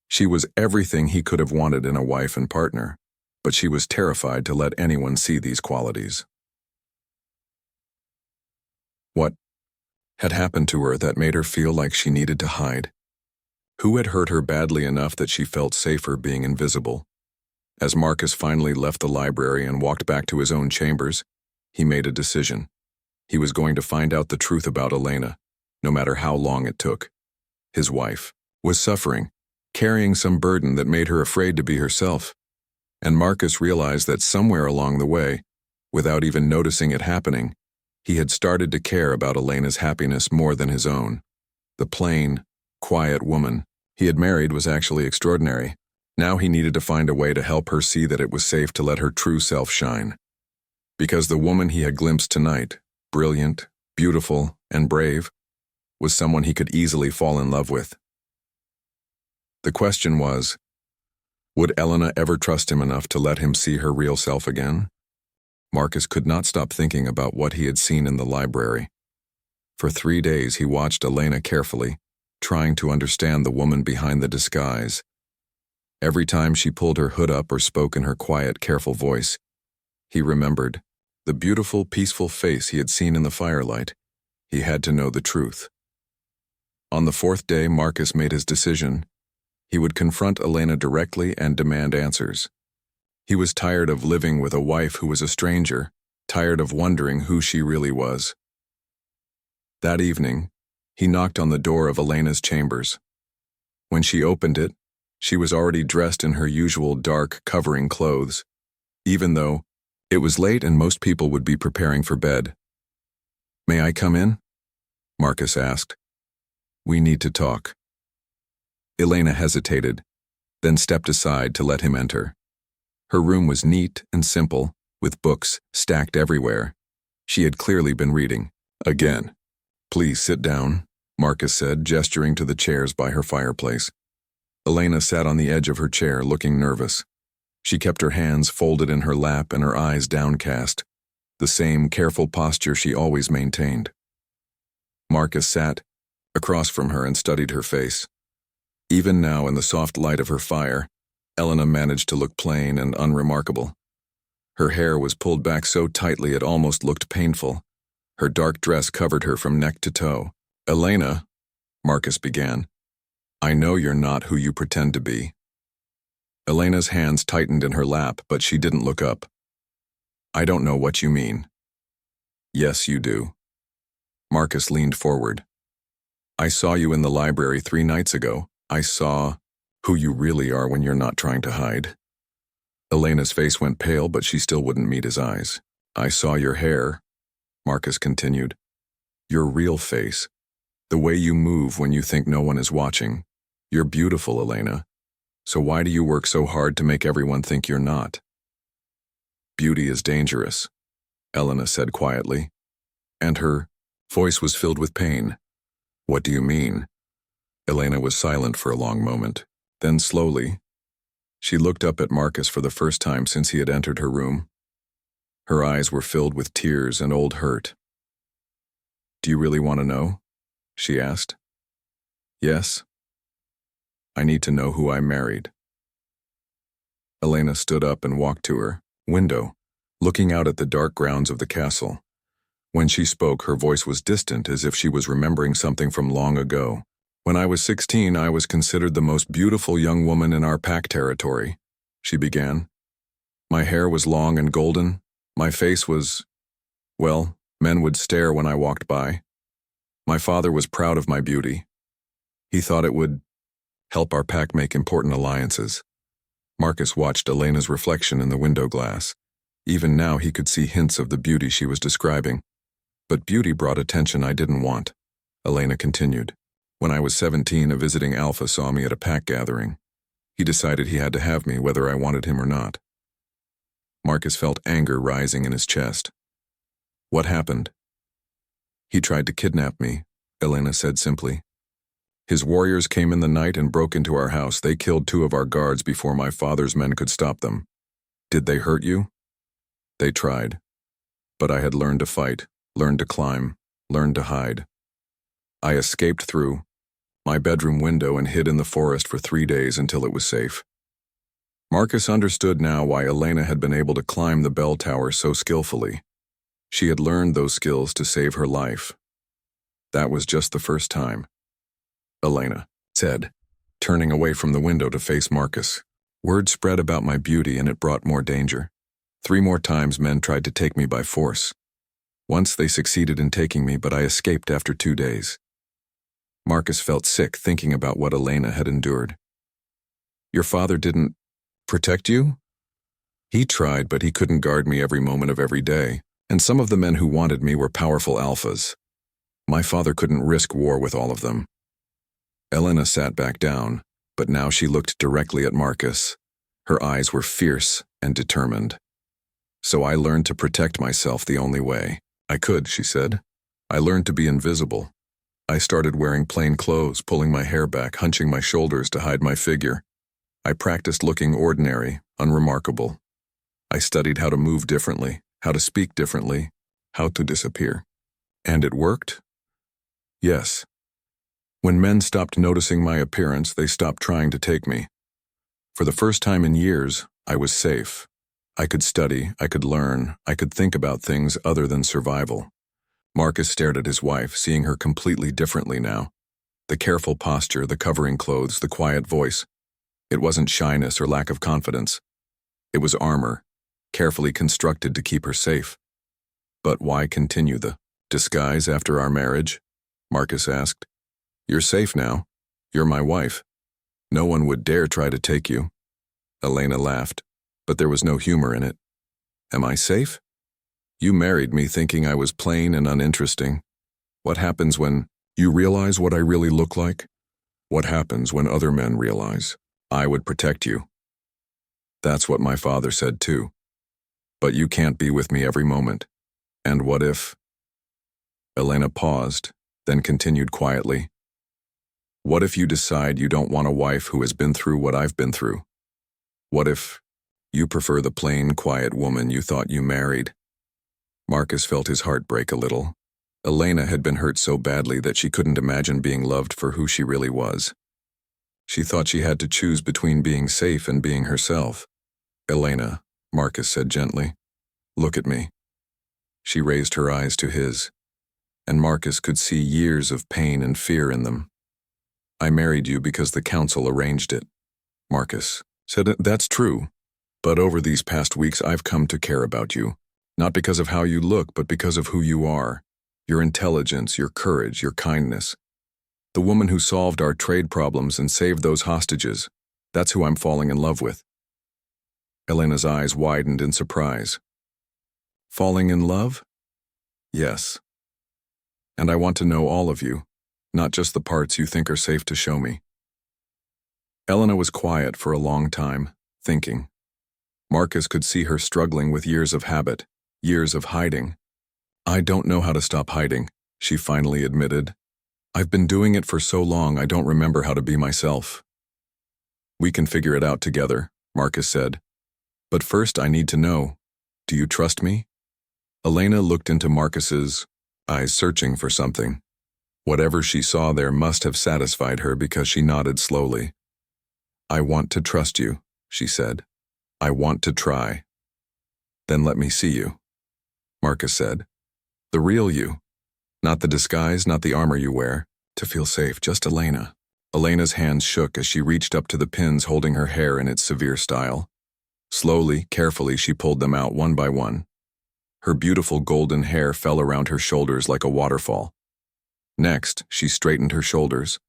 She was everything he could have wanted in a wife and partner, but she was terrified to let anyone see these qualities. What had happened to her that made her feel like she needed to hide? Who had hurt her badly enough that she felt safer being invisible? As Marcus finally left the library and walked back to his own chambers, he made a decision. He was going to find out the truth about Elena, no matter how long it took. His wife was suffering, carrying some burden that made her afraid to be herself. And Marcus realized that somewhere along the way, without even noticing it happening, he had started to care about Elena's happiness more than his own. The plain, quiet woman he had married was actually extraordinary. Now he needed to find a way to help her see that it was safe to let her true self shine. Because the woman he had glimpsed tonight, brilliant, beautiful, and brave, was someone he could easily fall in love with. The question was, would Elena ever trust him enough to let him see her real self again? Marcus could not stop thinking about what he had seen in the library. For 3 days he watched Elena carefully, trying to understand the woman behind the disguise. Every time she pulled her hood up or spoke in her quiet, careful voice, he remembered the beautiful, peaceful face he had seen in the firelight. He had to know the truth. On the 4th day, Marcus made his decision. He would confront Elena directly and demand answers. He was tired of living with a wife who was a stranger, tired of wondering who she really was. That evening, he knocked on the door of Elena's chambers. When she opened it, she was already dressed in her usual dark, covering clothes, even though it was late and most people would be preparing for bed. "May I come in?" Marcus asked. "We need to talk." Elena hesitated, then stepped aside to let him enter. Her room was neat and simple, with books stacked everywhere. She had clearly been reading. "Again. Please sit down," Marcus said, gesturing to the chairs by her fireplace. Elena sat on the edge of her chair, looking nervous. She kept her hands folded in her lap and her eyes downcast, the same careful posture she always maintained. Marcus sat across from her and studied her face. Even now, in the soft light of her fire, Elena managed to look plain and unremarkable. Her hair was pulled back so tightly it almost looked painful. Her dark dress covered her from neck to toe. "Elena," Marcus began, "I know you're not who you pretend to be." Elena's hands tightened in her lap, but she didn't look up. "I don't know what you mean." "Yes, you do." Marcus leaned forward. "I saw you in the library 3 nights ago. I saw who you really are when you're not trying to hide." Elena's face went pale, but she still wouldn't meet his eyes. "I saw your hair," Marcus continued. "Your real face. The way you move when you think no one is watching. You're beautiful, Elena. So why do you work so hard to make everyone think you're not?" "Beauty is dangerous," Elena said quietly, and her voice was filled with pain. "What do you mean?" Elena was silent for a long moment. Then slowly, she looked up at Marcus for the first time since he had entered her room. Her eyes were filled with tears and old hurt. "Do you really want to know?" she asked. "Yes. I need to know who I married." Elena stood up and walked to her window, looking out at the dark grounds of the castle. When she spoke, her voice was distant, as if she was remembering something from long ago. "When I was 16, I was considered the most beautiful young woman in our pack territory," she began. "My hair was long and golden. My face was, well, men would stare when I walked by. My father was proud of my beauty. He thought it would help our pack make important alliances." Marcus watched Elena's reflection in the window glass. Even now he could see hints of the beauty she was describing. "But beauty brought attention I didn't want," Elena continued. "When I was 17, a visiting alpha saw me at a pack gathering. He decided he had to have me whether I wanted him or not." Marcus felt anger rising in his chest. "What happened?" "He tried to kidnap me," Elena said simply. "His warriors came in the night and broke into our house. They killed 2 of our guards before my father's men could stop them." "Did they hurt you?" "They tried. But I had learned to fight, learned to climb, learned to hide. I escaped through my bedroom window and hid in the forest for 3 days until it was safe." Marcus understood now why Elena had been able to climb the bell tower so skillfully. She had learned those skills to save her life. That was just the first time. Elena said, turning away from the window to face Marcus. Word spread about my beauty and it brought more danger. 3 more times men tried to take me by force. Once they succeeded in taking me, but I escaped after 2 days. Marcus felt sick thinking about what Elena had endured. Your father didn't protect you? He tried, but he couldn't guard me every moment of every day, and some of the men who wanted me were powerful alphas. My father couldn't risk war with all of them. Elena sat back down, but now she looked directly at Marcus. Her eyes were fierce and determined. So I learned to protect myself the only way I could, she said. I learned to be invisible. I started wearing plain clothes, pulling my hair back, hunching my shoulders to hide my figure. I practiced looking ordinary, unremarkable. I studied how to move differently, how to speak differently, how to disappear. And it worked? Yes. When men stopped noticing my appearance, they stopped trying to take me. For the first time in years, I was safe. I could study, I could learn, I could think about things other than survival. Marcus stared at his wife, seeing her completely differently now. The careful posture, the covering clothes, the quiet voice. It wasn't shyness or lack of confidence. It was armor, carefully constructed to keep her safe. But why continue the disguise after our marriage? Marcus asked. You're safe now. You're my wife. No one would dare try to take you. Elena laughed, but there was no humor in it. Am I safe? You married me thinking I was plain and uninteresting. What happens when you realize what I really look like? What happens when other men realize I would protect you? That's what my father said too. But you can't be with me every moment. And what if? Elena paused, then continued quietly. What if you decide you don't want a wife who has been through what I've been through? What if you prefer the plain, quiet woman you thought you married? Marcus felt his heart break a little. Elena had been hurt so badly that she couldn't imagine being loved for who she really was. She thought she had to choose between being safe and being herself. Elena, Marcus said gently, look at me. She raised her eyes to his, and Marcus could see years of pain and fear in them. I married you because the council arranged it. Marcus said, that's true, but over these past weeks I've come to care about you. Not because of how you look, but because of who you are. Your intelligence, your courage, your kindness. The woman who solved our trade problems and saved those hostages. That's who I'm falling in love with. Elena's eyes widened in surprise. Falling in love? Yes. And I want to know all of you, not just the parts you think are safe to show me. Elena was quiet for a long time, thinking. Marcus could see her struggling with years of habit. Years of hiding. I don't know how to stop hiding, she finally admitted. I've been doing it for so long I don't remember how to be myself. We can figure it out together, Marcus said. But first I need to know, do you trust me? Elena looked into Marcus's eyes, searching for something. Whatever she saw there must have satisfied her because she nodded slowly. I want to trust you, she said. I want to try. Then let me see you. Marcus said. The real you. Not the disguise, not the armor you wear. To feel safe, just Elena. Elena's hands shook as she reached up to the pins holding her hair in its severe style. Slowly, carefully, she pulled them out one by one. Her beautiful golden hair fell around her shoulders like a waterfall. Next, she straightened her shoulders,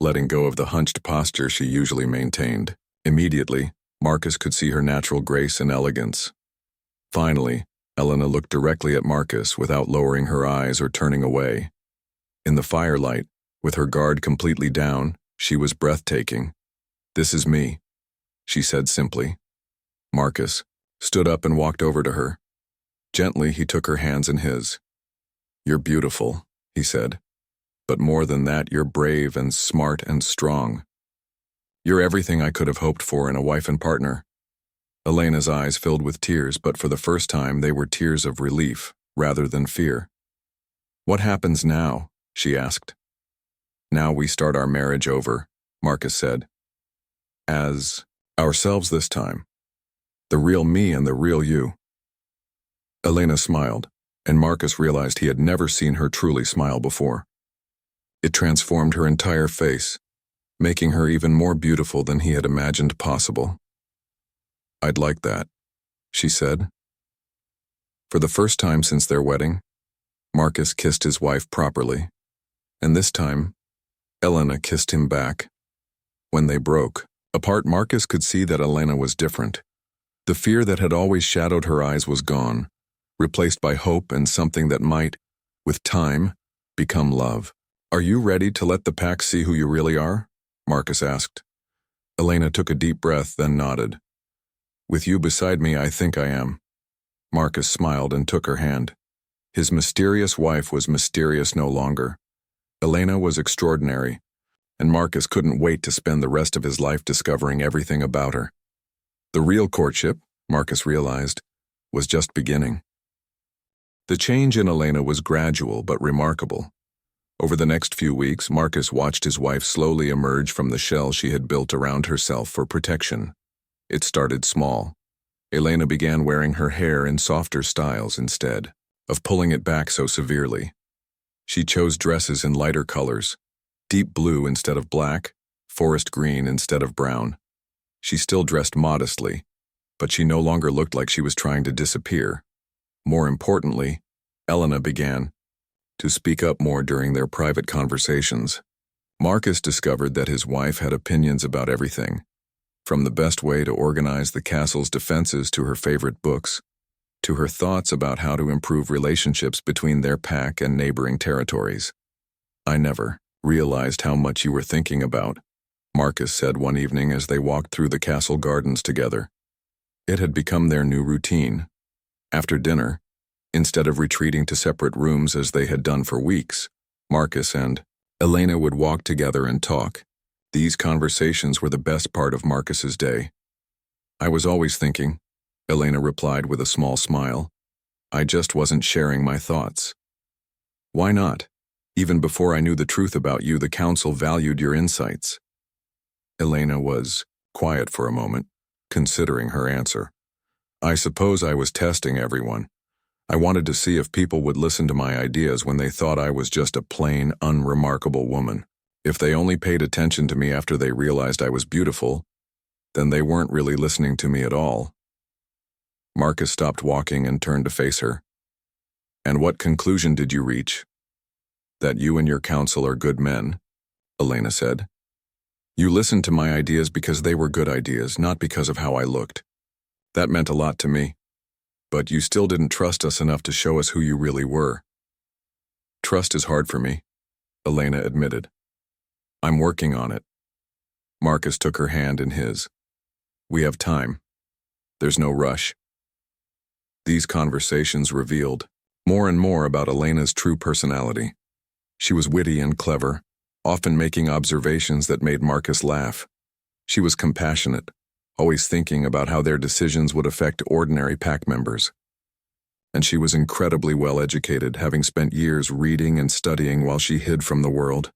letting go of the hunched posture she usually maintained. Immediately, Marcus could see her natural grace and elegance. Finally, Elena looked directly at Marcus without lowering her eyes or turning away. In the firelight, with her guard completely down, she was breathtaking. This is me, she said simply. Marcus stood up and walked over to her. Gently, he took her hands in his. You're beautiful, he said. But more than that, you're brave and smart and strong. You're everything I could have hoped for in a wife and partner. Elena's eyes filled with tears, but for the first time they were tears of relief rather than fear. What happens now? She asked. Now we start our marriage over, Marcus said. As ourselves this time. The real me and the real you. Elena smiled, and Marcus realized he had never seen her truly smile before. It transformed her entire face. making her even more beautiful than he had imagined possible. "I'd like that," she said. For the first time since their wedding, Marcus kissed his wife properly, and this time, Elena kissed him back. When they broke apart, Marcus could see that Elena was different. The fear that had always shadowed her eyes was gone, replaced by hope and something that might, with time, become love. "Are you ready to let the pack see who you really are?" Marcus asked. Elena took a deep breath, then nodded. "With you beside me, I think I am." Marcus smiled and took her hand. His mysterious wife was mysterious no longer. Elena was extraordinary, and Marcus couldn't wait to spend the rest of his life discovering everything about her. The real courtship, Marcus realized, was just beginning. The change in Elena was gradual but remarkable. Over the next few weeks, Marcus watched his wife slowly emerge from the shell she had built around herself for protection. It started small. Elena began wearing her hair in softer styles instead of pulling it back so severely. She chose dresses in lighter colors, deep blue instead of black, forest green instead of brown. She still dressed modestly, but she no longer looked like she was trying to disappear. More importantly, Elena began to speak up more during their private conversations. Marcus discovered that his wife had opinions about everything, from the best way to organize the castle's defenses to her favorite books, to her thoughts about how to improve relationships between their pack and neighboring territories. "I never realized how much you were thinking about," Marcus said one evening as they walked through the castle gardens together. It had become their new routine. After dinner, instead of retreating to separate rooms as they had done for weeks, Marcus and Elena would walk together and talk. These conversations were the best part of Marcus's day. "I was always thinking," Elena replied with a small smile. "I just wasn't sharing my thoughts." "Why not? Even before I knew the truth about you, the council valued your insights." Elena was quiet for a moment, considering her answer. "I suppose I was testing everyone. I wanted to see if people would listen to my ideas when they thought I was just a plain, unremarkable woman. If they only paid attention to me after they realized I was beautiful, then they weren't really listening to me at all." Marcus stopped walking and turned to face her. "And what conclusion did you reach?" "That you and your council are good men," Elena said. "You listened to my ideas because they were good ideas, not because of how I looked. That meant a lot to me. But you still didn't trust us enough to show us who you really were." "Trust is hard for me," Elena admitted. "I'm working on it." Marcus took her hand in his. "We have time. There's no rush." These conversations revealed more and more about Elena's true personality. She was witty and clever, often making observations that made Marcus laugh. She was compassionate, always thinking about how their decisions would affect ordinary pack members. And she was incredibly well educated, having spent years reading and studying while she hid from the world.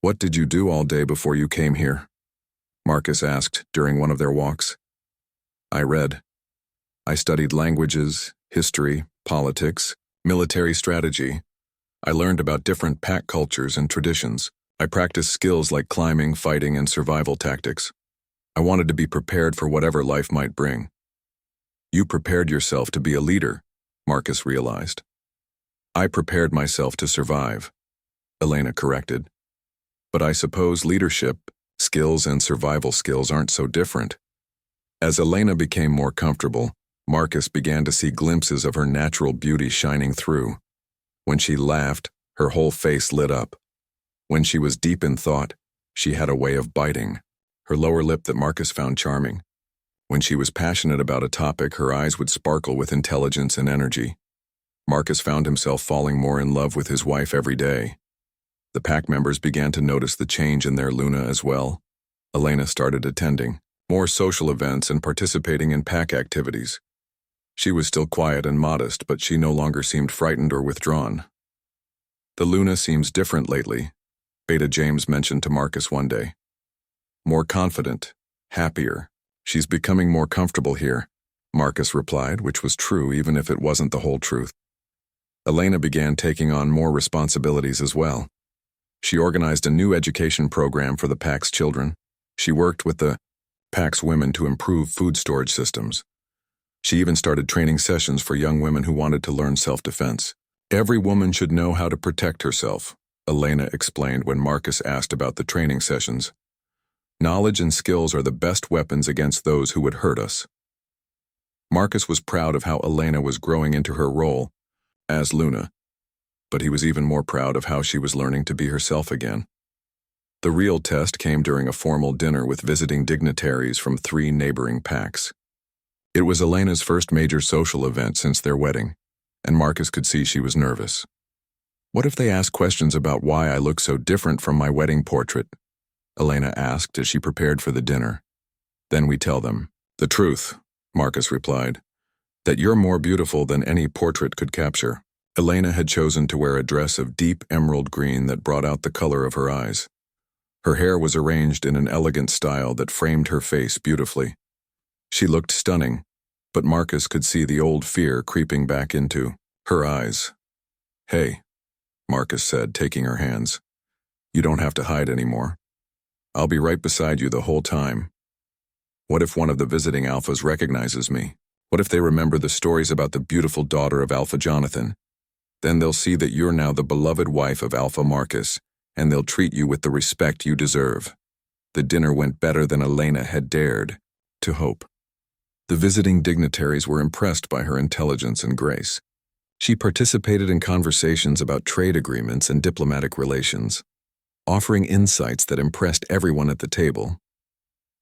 "What did you do all day before you came here?" Marcus asked during one of their walks. "I read. I studied languages, history, politics, military strategy. I learned about different pack cultures and traditions. I practiced skills like climbing, fighting, and survival tactics. I wanted to be prepared for whatever life might bring." "You prepared yourself to be a leader," Marcus realized. "I prepared myself to survive," Elena corrected. "But I suppose leadership, skills, and survival skills aren't so different." As Elena became more comfortable, Marcus began to see glimpses of her natural beauty shining through. When she laughed, her whole face lit up. When she was deep in thought, she had a way of biting her lower lip that Marcus found charming. When she was passionate about a topic, her eyes would sparkle with intelligence and energy. Marcus found himself falling more in love with his wife every day. The pack members began to notice the change in their Luna as well. Elena started attending more social events and participating in pack activities. She was still quiet and modest, but she no longer seemed frightened or withdrawn. "The Luna seems different lately," Beta James mentioned to Marcus one day. "More confident, happier. She's becoming more comfortable here," Marcus replied, which was true even if it wasn't the whole truth. Elena began taking on more responsibilities as well. She organized a new education program for the PAC's children. She worked with the PAC's women to improve food storage systems. She even started training sessions for young women who wanted to learn self-defense. Every woman should know how to protect herself, Elena explained when Marcus asked about the training sessions. Knowledge and skills are the best weapons against those who would hurt us. Marcus was proud of how Elena was growing into her role as Luna, but he was even more proud of how she was learning to be herself again. The real test came during a formal dinner with visiting dignitaries from 3 neighboring PACs. It was Elena's first major social event since their wedding, and Marcus could see she was nervous. "What if they ask questions about why I look so different from my wedding portrait?" Elena asked as she prepared for the dinner. "Then we tell them the truth," Marcus replied, "that you're more beautiful than any portrait could capture." Elena had chosen to wear a dress of deep emerald green that brought out the color of her eyes. Her hair was arranged in an elegant style that framed her face beautifully. She looked stunning, but Marcus could see the old fear creeping back into her eyes. "Hey," Marcus said, taking her hands. "You don't have to hide anymore. I'll be right beside you the whole time. What if one of the visiting alphas recognizes me? What if they remember the stories about the beautiful daughter of Alpha Jonathan? Then they'll see that you're now the beloved wife of Alpha Marcus, and they'll treat you with the respect you deserve." The dinner went better than Elena had dared to hope. The visiting dignitaries were impressed by her intelligence and grace. She participated in conversations about trade agreements and diplomatic relations, offering insights that impressed everyone at the table.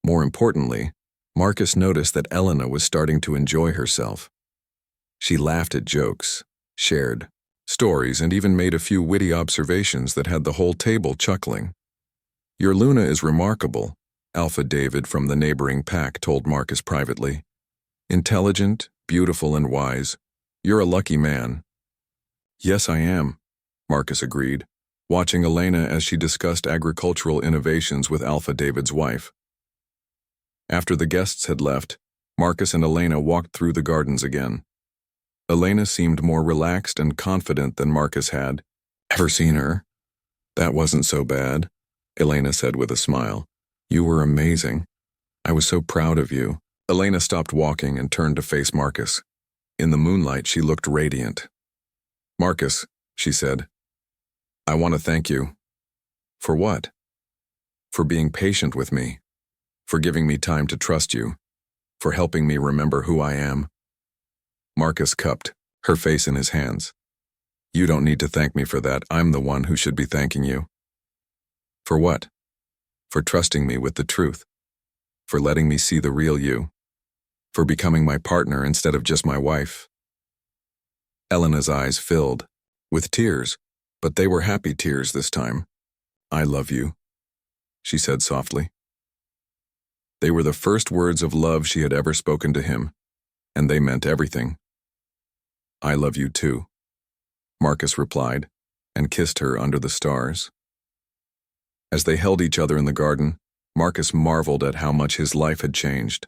More importantly, Marcus noticed that Elena was starting to enjoy herself. She laughed at jokes, shared stories, and even made a few witty observations that had the whole table chuckling. "Your Luna is remarkable," Alpha David from the neighboring PAC told Marcus privately. "Intelligent, beautiful, and wise. You're a lucky man." "Yes, I am," Marcus agreed, watching Elena as she discussed agricultural innovations with Alpha David's wife. After the guests had left, Marcus and Elena walked through the gardens again. Elena seemed more relaxed and confident than Marcus had ever seen her. "That wasn't so bad," Elena said with a smile. "You were amazing. I was so proud of you." Elena stopped walking and turned to face Marcus. In the moonlight, she looked radiant. "Marcus," she said, "I want to thank you." "For what?" "For being patient with me, for giving me time to trust you, for helping me remember who I am." Marcus cupped, her face in his hands. "You don't need to thank me for that. I'm the one who should be thanking you." "For what?" "For trusting me with the truth, for letting me see the real you, for becoming my partner instead of just my wife." Elena's eyes filled with tears, but they were happy tears this time. "I love you," she said softly. They were the first words of love she had ever spoken to him, and they meant everything. "I love you too," Marcus replied, and kissed her under the stars. As they held each other in the garden, Marcus marveled at how much his life had changed.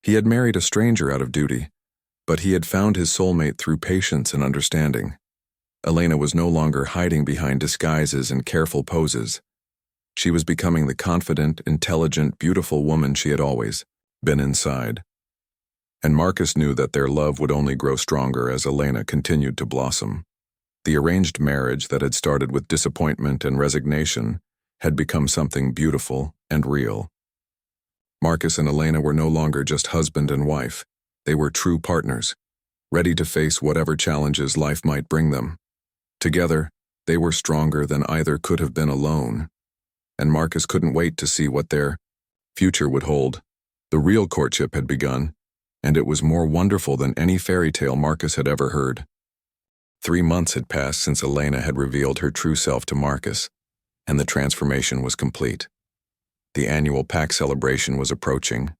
He had married a stranger out of duty, but he had found his soulmate through patience and understanding. Elena was no longer hiding behind disguises and careful poses. She was becoming the confident, intelligent, beautiful woman she had always been inside. And Marcus knew that their love would only grow stronger as Elena continued to blossom. The arranged marriage that had started with disappointment and resignation had become something beautiful and real. Marcus and Elena were no longer just husband and wife. They were true partners, ready to face whatever challenges life might bring them. Together, they were stronger than either could have been alone. And Marcus couldn't wait to see what their future would hold. The real courtship had begun, and it was more wonderful than any fairy tale Marcus had ever heard. 3 months had passed since Elena had revealed her true self to Marcus, and the transformation was complete. The annual PAC celebration was approaching,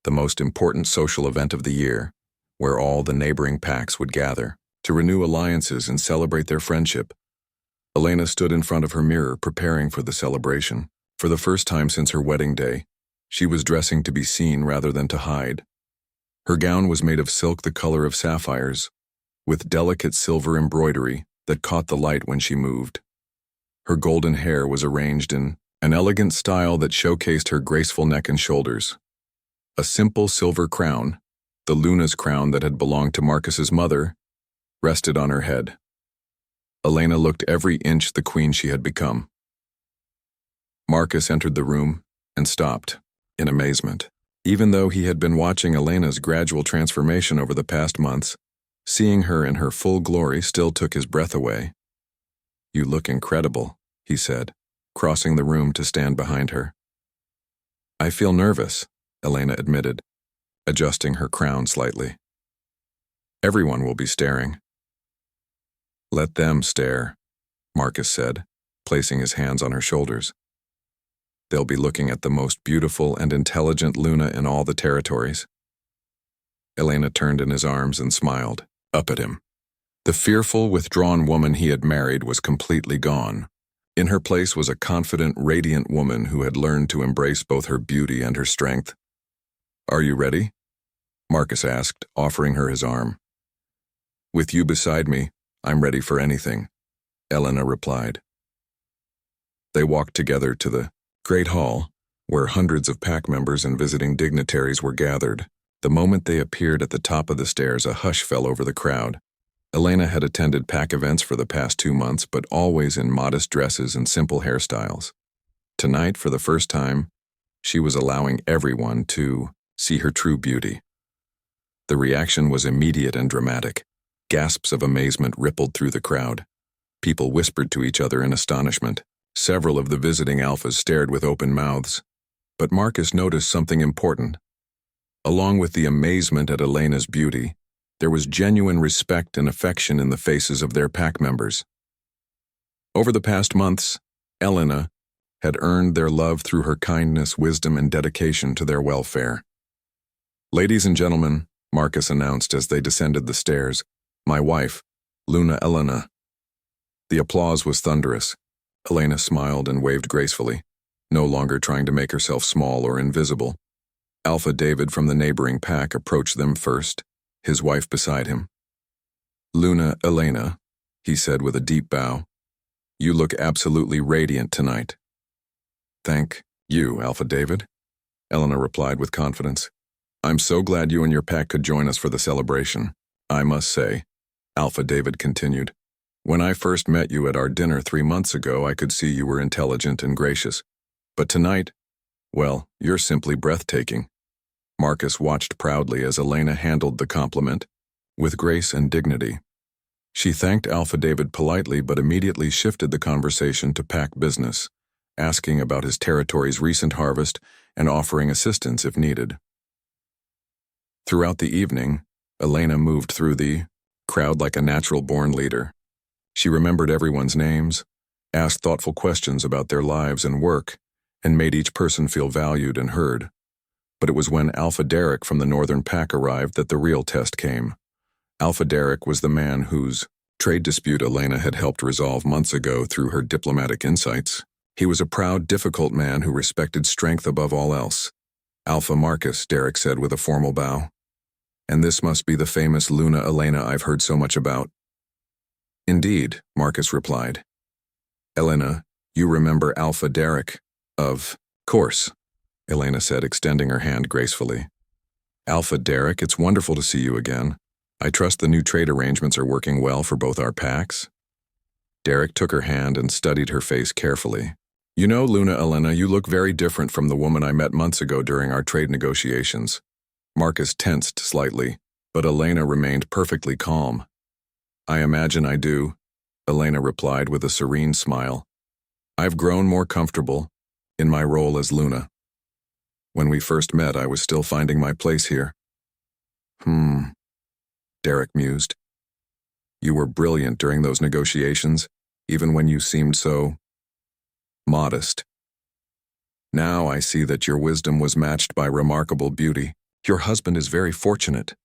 the most important social event of the year, where all the neighboring PACs would gather to renew alliances and celebrate their friendship. Elena stood in front of her mirror preparing for the celebration. For the first time since her wedding day, she was dressing to be seen rather than to hide. Her gown was made of silk the color of sapphires, with delicate silver embroidery that caught the light when she moved. Her golden hair was arranged in an elegant style that showcased her graceful neck and shoulders. A simple silver crown, the Luna's crown that had belonged to Marcus's mother, rested on her head. Elena looked every inch the queen she had become. Marcus entered the room and stopped, in amazement. Even though he had been watching Elena's gradual transformation over the past months, seeing her in her full glory still took his breath away. "You look incredible," he said, crossing the room to stand behind her. "I feel nervous," Elena admitted, adjusting her crown slightly. "Everyone will be staring." "Let them stare," Marcus said, placing his hands on her shoulders. "They'll be looking at the most beautiful and intelligent Luna in all the territories." Elena turned in his arms and smiled, up at him. The fearful, withdrawn woman he had married was completely gone. In her place was a confident, radiant woman who had learned to embrace both her beauty and her strength. "Are you ready?" Marcus asked, offering her his arm. "With you beside me, I'm ready for anything," Elena replied. They walked together to the great hall, where hundreds of pack members and visiting dignitaries were gathered. The moment they appeared at the top of the stairs, a hush fell over the crowd. Elena had attended pack events for the past 2 months, but always in modest dresses and simple hairstyles. Tonight, for the first time, she was allowing everyone to see her true beauty. The reaction was immediate and dramatic. Gasps of amazement rippled through the crowd. People whispered to each other in astonishment. Several of the visiting alphas stared with open mouths. But Marcus noticed something important. Along with the amazement at Elena's beauty, there was genuine respect and affection in the faces of their pack members. Over the past months, Elena had earned their love through her kindness, wisdom, and dedication to their welfare. "Ladies and gentlemen," Marcus announced as they descended the stairs, "my wife, Luna Elena." The applause was thunderous. Elena smiled and waved gracefully, no longer trying to make herself small or invisible. Alpha David from the neighboring pack approached them first, his wife beside him. "Luna Elena," he said with a deep bow, "you look absolutely radiant tonight." "Thank you, Alpha David," Elena replied with confidence. "I'm so glad you and your pack could join us for the celebration. I must say," Alpha David continued, "when I first met you at our dinner 3 months ago, I could see you were intelligent and gracious. But tonight, well, you're simply breathtaking." Marcus watched proudly as Elena handled the compliment, with grace and dignity. She thanked Alpha David politely but immediately shifted the conversation to pack business, asking about his territory's recent harvest and offering assistance if needed. Throughout the evening, Elena moved through the crowd like a natural-born leader. She remembered everyone's names, asked thoughtful questions about their lives and work, and made each person feel valued and heard. But it was when Alpha Derek from the Northern Pack arrived that the real test came. Alpha Derek was the man whose trade dispute Elena had helped resolve months ago through her diplomatic insights. He was a proud, difficult man who respected strength above all else. "Alpha Marcus," Derek said with a formal bow. "And this must be the famous Luna Elena I've heard so much about." "Indeed," Marcus replied. "Elena, you remember Alpha Derek?" "Of course," Elena said, extending her hand gracefully. "Alpha Derek, it's wonderful to see you again. I trust the new trade arrangements are working well for both our packs." Derek took her hand and studied her face carefully. "You know, Luna Elena, you look very different from the woman I met months ago during our trade negotiations." Marcus tensed slightly, but Elena remained perfectly calm. "I imagine I do," Elena replied with a serene smile. "I've grown more comfortable in my role as Luna. When we first met, I was still finding my place here." Derek mused. "You were brilliant during those negotiations, even when you seemed so modest. Now I see that your wisdom was matched by remarkable beauty. Your husband is very fortunate."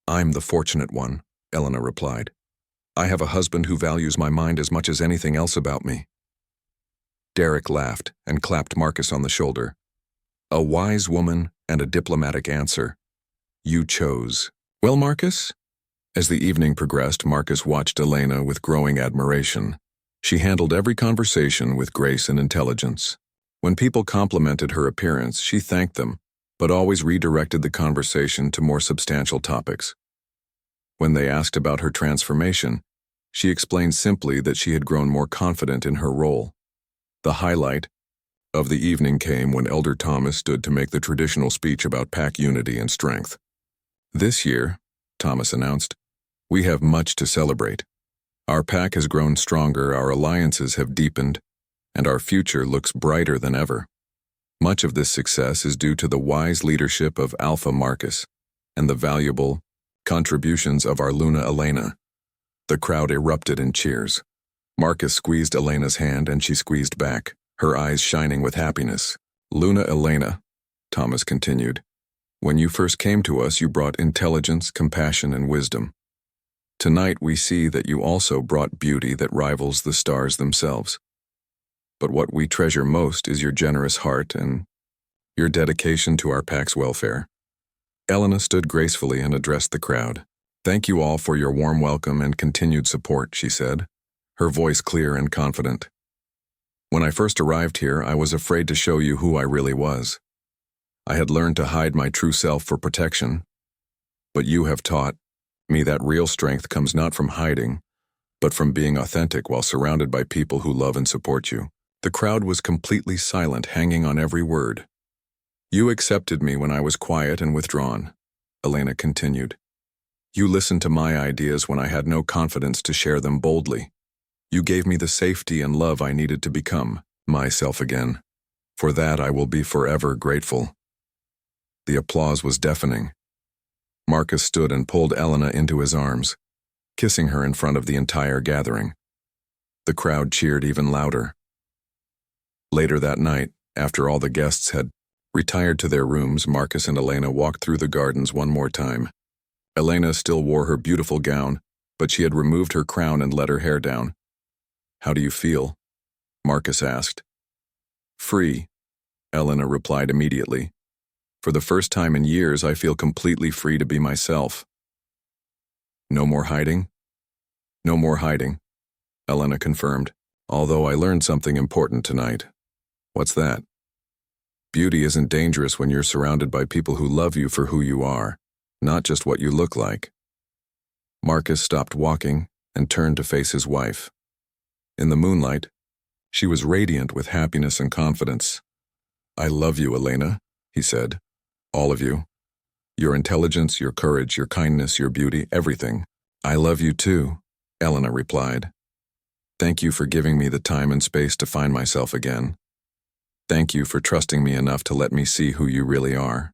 "I'm the fortunate one," Elena replied. "I have a husband who values my mind as much as anything else about me." Derek laughed and clapped Marcus on the shoulder. "A wise woman and a diplomatic answer. You chose. Well, Marcus?" As the evening progressed, Marcus watched Elena with growing admiration. She handled every conversation with grace and intelligence. When people complimented her appearance, she thanked them, but always redirected the conversation to more substantial topics. When they asked about her transformation, she explained simply that she had grown more confident in her role. The highlight of the evening came when Elder Thomas stood to make the traditional speech about pack unity and strength. "This year," Thomas announced, "we have much to celebrate. Our pack has grown stronger, our alliances have deepened, and our future looks brighter than ever. Much of this success is due to the wise leadership of Alpha Marcus and the valuable contributions of our Luna Elena." The crowd erupted in cheers. Marcus squeezed Elena's hand and she squeezed back, her eyes shining with happiness. "Luna Elena," Thomas continued, "when you first came to us, you brought intelligence, compassion, and wisdom. Tonight we see that you also brought beauty that rivals the stars themselves. But what we treasure most is your generous heart and your dedication to our pack's welfare." Elena stood gracefully and addressed the crowd. "Thank you all for your warm welcome and continued support," she said, her voice clear and confident. "When I first arrived here, I was afraid to show you who I really was. I had learned to hide my true self for protection, but you have taught me that real strength comes not from hiding, but from being authentic while surrounded by people who love and support you." The crowd was completely silent, hanging on every word. "You accepted me when I was quiet and withdrawn," Elena continued. "You listened to my ideas when I had no confidence to share them boldly. You gave me the safety and love I needed to become myself again. For that I will be forever grateful." The applause was deafening. Marcus stood and pulled Elena into his arms, kissing her in front of the entire gathering. The crowd cheered even louder. Later that night, after all the guests had retired to their rooms, Marcus and Elena walked through the gardens one more time. Elena still wore her beautiful gown, but she had removed her crown and let her hair down. "How do you feel?" Marcus asked. "Free," Elena replied immediately. "For the first time in years, I feel completely free to be myself." "No more hiding?" "No more hiding," Elena confirmed, "although I learned something important tonight." "What's that?" "Beauty isn't dangerous when you're surrounded by people who love you for who you are, not just what you look like." Marcus stopped walking and turned to face his wife. In the moonlight, she was radiant with happiness and confidence. "I love you, Elena," he said. "All of you. Your intelligence, your courage, your kindness, your beauty, everything." "I love you too," Elena replied. "Thank you for giving me the time and space to find myself again. Thank you for trusting me enough to let me see who you really are."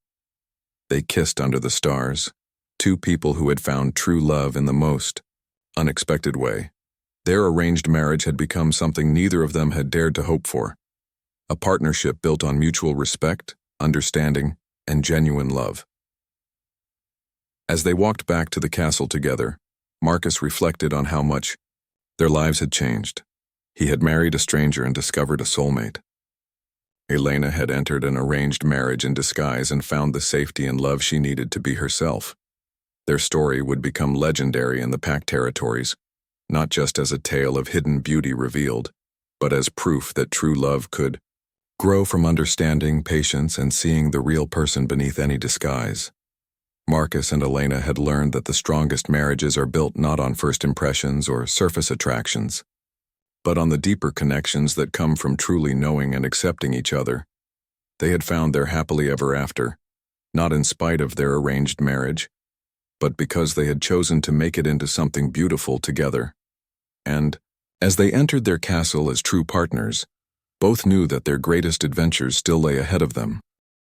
They kissed under the stars, two people who had found true love in the most unexpected way. Their arranged marriage had become something neither of them had dared to hope for, a partnership built on mutual respect, understanding, and genuine love. As they walked back to the castle together, Marcus reflected on how much their lives had changed. He had married a stranger and discovered a soulmate. Elena had entered an arranged marriage in disguise and found the safety and love she needed to be herself. Their story would become legendary in the Pack territories, not just as a tale of hidden beauty revealed, but as proof that true love could grow from understanding, patience, and seeing the real person beneath any disguise. Marcus and Elena had learned that the strongest marriages are built not on first impressions or surface attractions, but on the deeper connections that come from truly knowing and accepting each other. They had found their happily ever after, not in spite of their arranged marriage, but because they had chosen to make it into something beautiful together. And, as they entered their castle as true partners, both knew that their greatest adventures still lay ahead of them.